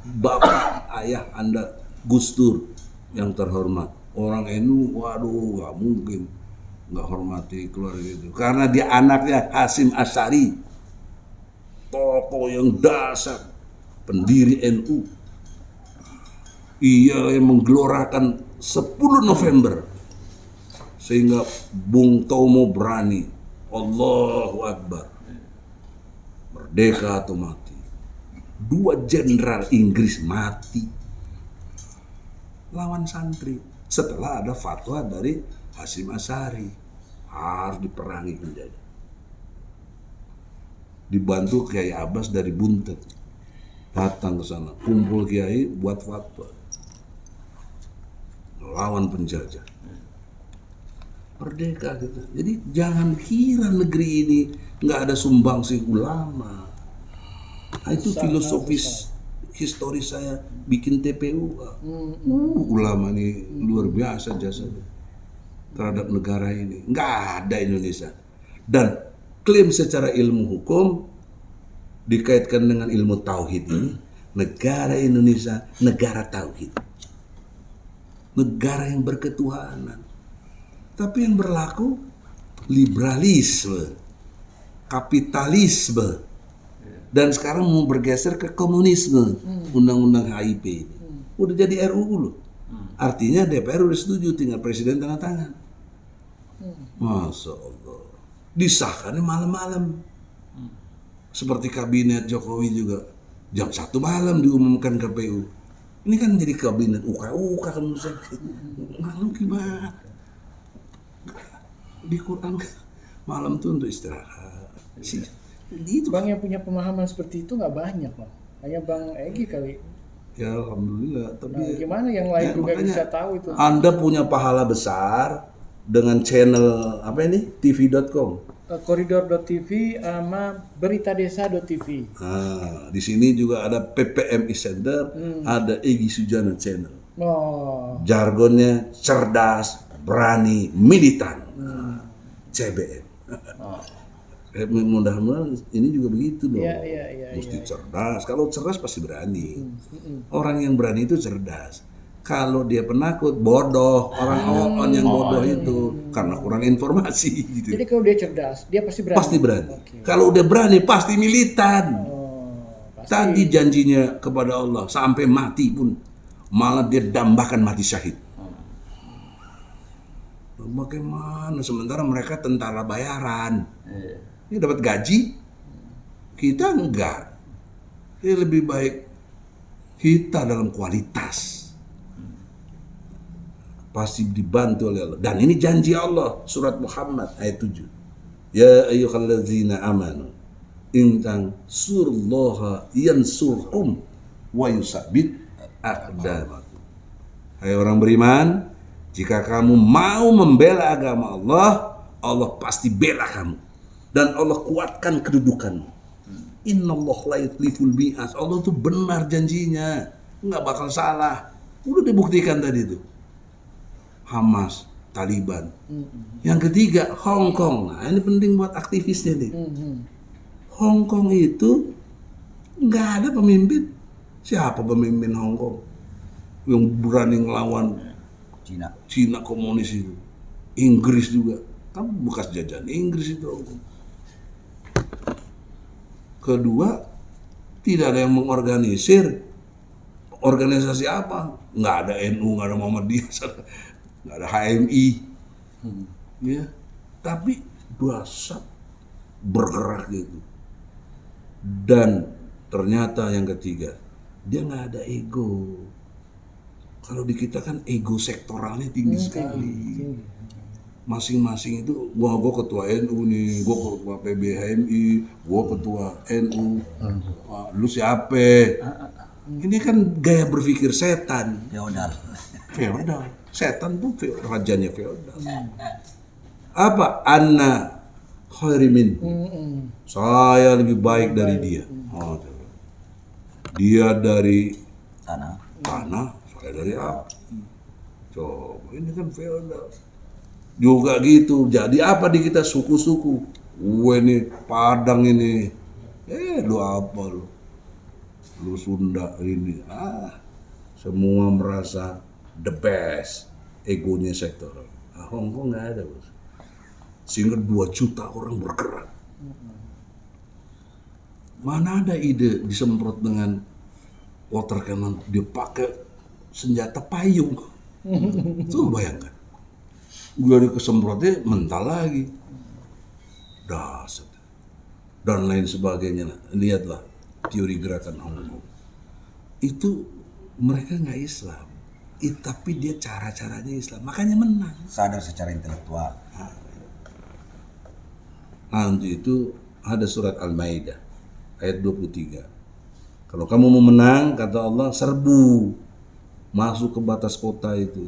Bapak ayah Anda Gus Dur yang terhormat. Orang NU, waduh, nggak mungkin nggak hormati keluarga itu, karena dia anaknya Hasim Asy'ari, tokoh yang dasar, pendiri NU. Ia yang menggelorakan 10 November sehingga Bung Tomo berani, Allahu Akbar, merdeka atau mati. 2 jenderal Inggris mati lawan santri setelah ada fatwa dari Hasim Asy'ari harus diperangi penjajah. Dibantu Kiai Abbas dari Buntet, datang ke sana, kumpul kiai buat fatwa lawan penjajah. Merdeka gitu. Jadi jangan kira negeri ini nggak ada sumbangsi ulama. Nah, itu filosofis historis saya bikin TPU. Ulama ini luar biasa jasanya terhadap negara ini. Nggak ada Indonesia. Dan klaim secara ilmu hukum dikaitkan dengan ilmu tauhid ini, negara Indonesia negara tauhid, negara yang berketuhanan. Tapi yang berlaku liberalisme, kapitalisme, dan sekarang mau bergeser ke komunisme. Undang-undang HIP ini udah jadi RUU loh. Artinya DPR udah setuju, tinggal presiden tanda tangan. Masya Allah, disahkannya malam-malam. Seperti kabinet Jokowi juga jam 1 malam diumumkan KPU. Ini kan jadi kabinet UKUK kan malam gimana? Di Quran malam tuh untuk istirahat. Itu Bang yang punya pemahaman seperti itu nggak banyak Bang. Hanya Bang Egy kali. Ya Alhamdulillah. Tapi Nah, gimana yang lain juga bisa tahu itu? Anda punya pahala besar dengan channel apa ini? TV.com. Koridor.tv sama beritadesa.tv. Nah, di sini juga ada PPMI Center, ada Egy Sujana Channel. Oh. Jargonnya cerdas, berani, militan. CBM. Mudah-mudahan ini juga begitu dong. Iya. Mesti cerdas. Kalau cerdas pasti berani. Orang yang berani itu cerdas. Kalau dia penakut, bodoh. Orang on yang bodoh itu karena kurang informasi gitu. Jadi kalau dia cerdas, dia pasti berani. Pasti berani. Oke. Kalau udah berani pasti militan. Pasti. Tadi janjinya kepada Allah sampai mati pun malah dia dambakan mati syahid. Bagaimana sementara mereka tentara bayaran. Dia dapat gaji, kita enggak. Dia lebih baik kita dalam kualitas. Pasti dibantu oleh Allah. Dan ini janji Allah, surat Muhammad ayat 7. Ya ayyuhallazina amanu in tansurullaha yansurkum wa yusabbit aqdamakum. Hai orang beriman, jika kamu mau membela agama Allah, Allah pasti bela kamu dan Allah kuatkan kedudukanmu. Innallaha la yukhliful mi'ad. Allah tuh benar janjinya, nggak bakal salah. Udah dibuktikan tadi tuh. Hamas, Taliban. Yang ketiga, Hong Kong. Nah, ini penting buat aktivisnya nih. Hong Kong itu nggak ada pemimpin. Siapa pemimpin Hong Kong yang berani ngelawan Cina komunis itu? Inggris juga, kan bekas jajahan Inggris itu. Kedua, tidak ada yang mengorganisir. Organisasi apa? Nggak ada NU, nggak ada Muhammadiyah, nggak ada HMI, ya. Tapi dasar bergerak gitu. Dan ternyata yang ketiga, dia nggak ada ego. Kalau di kita kan ego sektoralnya tinggi sekali. Masing-masing itu, gua ketua NU nih, gua ketua PBHMI, gua ketua NU. Wah, lu siapa? Ini kan gaya berpikir setan. Feodal. Setan tuh rajanya feodal. Apa? Anna khairimin. Saya lebih baik dari dia. Dia dari tanah, saya dari api. Coba, ini kan feodal. Juga gitu. Jadi apa di kita suku-suku? Gue nih Padang ini. Lu apa lu? Lu Sunda ini. Semua merasa the best. Egonya sektoral. Hong Kong nggak ada, bos. Sehingga 2 juta orang bergerak. Mana ada ide disemprot dengan water cannon, dia pakai senjata payung. Tuh bayangkan. Gue dikesemprotnya mental lagi. Dasar. Dan lain sebagainya. Lihatlah teori gerakan Hong Kong. Itu mereka nggak Islam. Tapi dia cara-caranya Islam. Makanya menang. Sadar secara intelektual. Nanti itu ada surat Al-Maidah ayat 23. Kalau kamu mau menang, kata Allah, serbu masuk ke batas kota itu.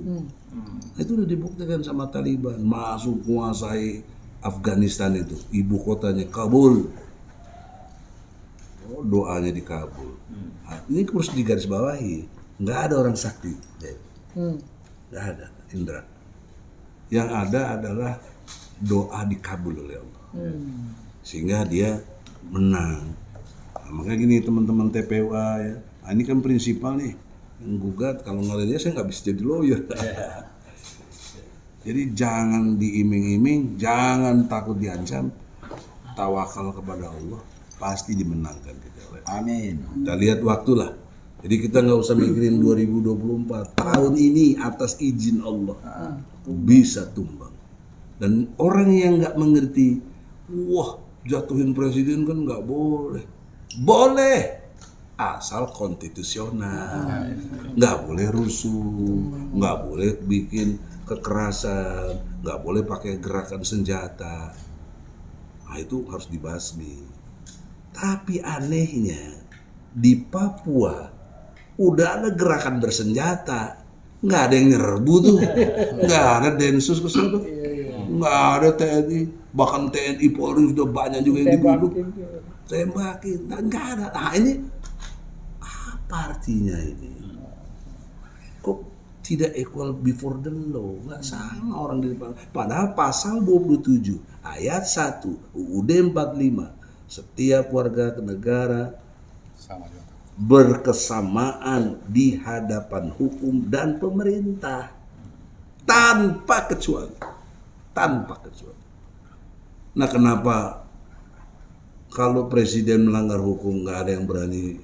Itu udah dibuktikan sama Taliban, masuk kuasai Afghanistan itu, ibu kotanya Kabul. Doanya di Kabul. Ini harus digarisbawahi. Nggak ada orang sakti, nggak ada, Indra. Yang ada adalah doa dikabul oleh Allah. Sehingga dia menang. Nah, makanya gini teman-teman TPUA ya. Nah, ini kan prinsipal nih yang gugat. Kalau nggak ada dia saya nggak bisa jadi lawyer. Jadi jangan diiming-iming, jangan takut diancam. Tawakal kepada Allah, pasti dimenangkan kita. Amin. Kita lihat waktulah. Jadi kita nggak usah mikirin 2024. Tahun ini atas izin Allah bisa tumbang. Dan orang yang nggak mengerti, wah jatuhin presiden kan nggak boleh. Boleh, asal konstitusional. Nggak boleh rusuh, nggak boleh bikin kekerasan, nggak boleh pakai gerakan senjata. Nah itu harus dibasmi. Tapi anehnya di Papua udah ada gerakan bersenjata, nggak ada yang nyerbu tuh, nggak ada Densus ke sana, nggak ada TNI, bahkan TNI Polri sudah banyak juga yang dibunuh, tembakin, nggak ada. Nah ini apa artinya ini? Kok tidak equal before the law? Nggak sama orang di depan. Padahal pasal 27 ayat 1 UUD 45 setiap warga negara berkesamaan di hadapan hukum dan pemerintah tanpa kecuali. Nah, kenapa kalau presiden melanggar hukum nggak ada yang berani?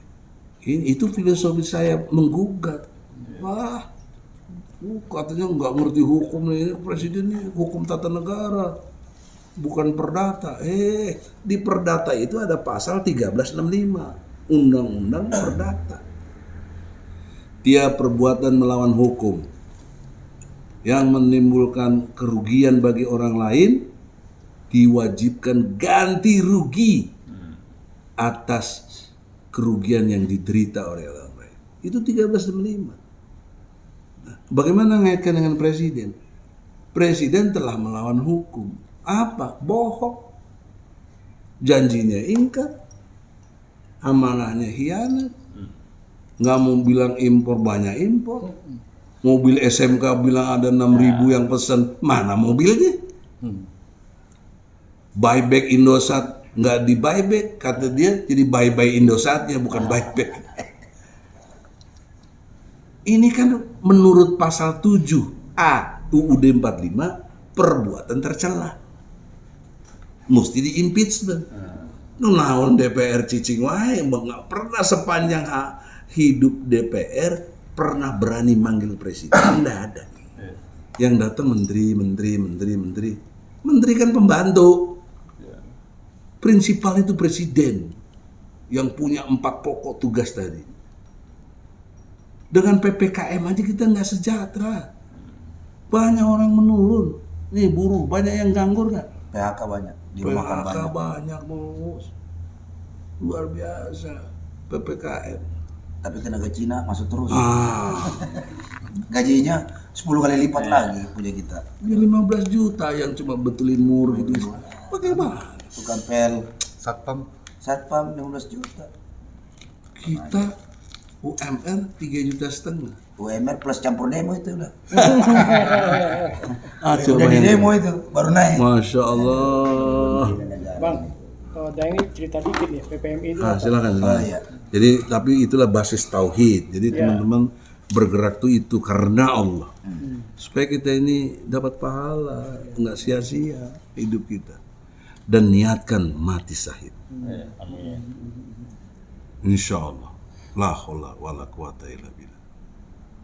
Itu filosofi saya menggugat. Wah, katanya nggak ngerti hukum nih presiden nih, hukum tata negara bukan perdata. Di perdata itu ada pasal 1365 Undang-Undang Perdata. Tiap perbuatan melawan hukum yang menimbulkan kerugian bagi orang lain diwajibkan ganti rugi atas kerugian yang diderita oleh orang lain. Itu 1365. Nah, bagaimana mengaitkan dengan presiden? Presiden telah melawan hukum. Apa? Bohong. Janjinya ingkar. Amanahnya hianat. Nggak mau bilang impor, banyak impor. Mobil SMK bilang ada 6.000 yang pesan. Mana mobilnya? Buyback Indosat nggak di buyback, kata dia, jadi bye-bye Indosatnya, bukan buyback. Ini kan menurut pasal 7A UUD 45 perbuatan tercela. Mesti di impeachment. Naon DPR cicing wae, nggak pernah sepanjang hidup DPR pernah berani manggil presiden. Nggak ada. Yang datang menteri. Menteri kan pembantu. Prinsipal itu presiden yang punya 4 pokok tugas tadi. Dengan PPKM aja kita nggak sejahtera. Banyak orang menurun. Nih buruh, banyak yang nganggur nggak? PHK banyak, PHK banyak Mus. Luar biasa PPKM. Tapi tenaga Cina masuk terus. Ah, Gajinya 10 kali lipat lagi punya kita. ini 15 juta yang cuma betulin mur gitu. Bagaimana? Tukang pel, Satpam. satpam 15 juta. Kita UMR 3,5 juta. UMR plus campur demo itu udah. Coba Udah di yang- demo itu baru naik. Masya Allah. Bang, dan ini cerita dikit nih, PPMI itu Ah, apa? silakan. Iya. Jadi tapi itulah basis tauhid. Jadi Ya. teman-teman bergerak tuh itu karena Allah. Supaya kita ini dapat pahala, nggak sia-sia hidup kita. Dan niatkan mati syahid. Amin. Insya Allah. La haula wala quwata illa billah.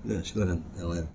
Ya, silakan yang lain.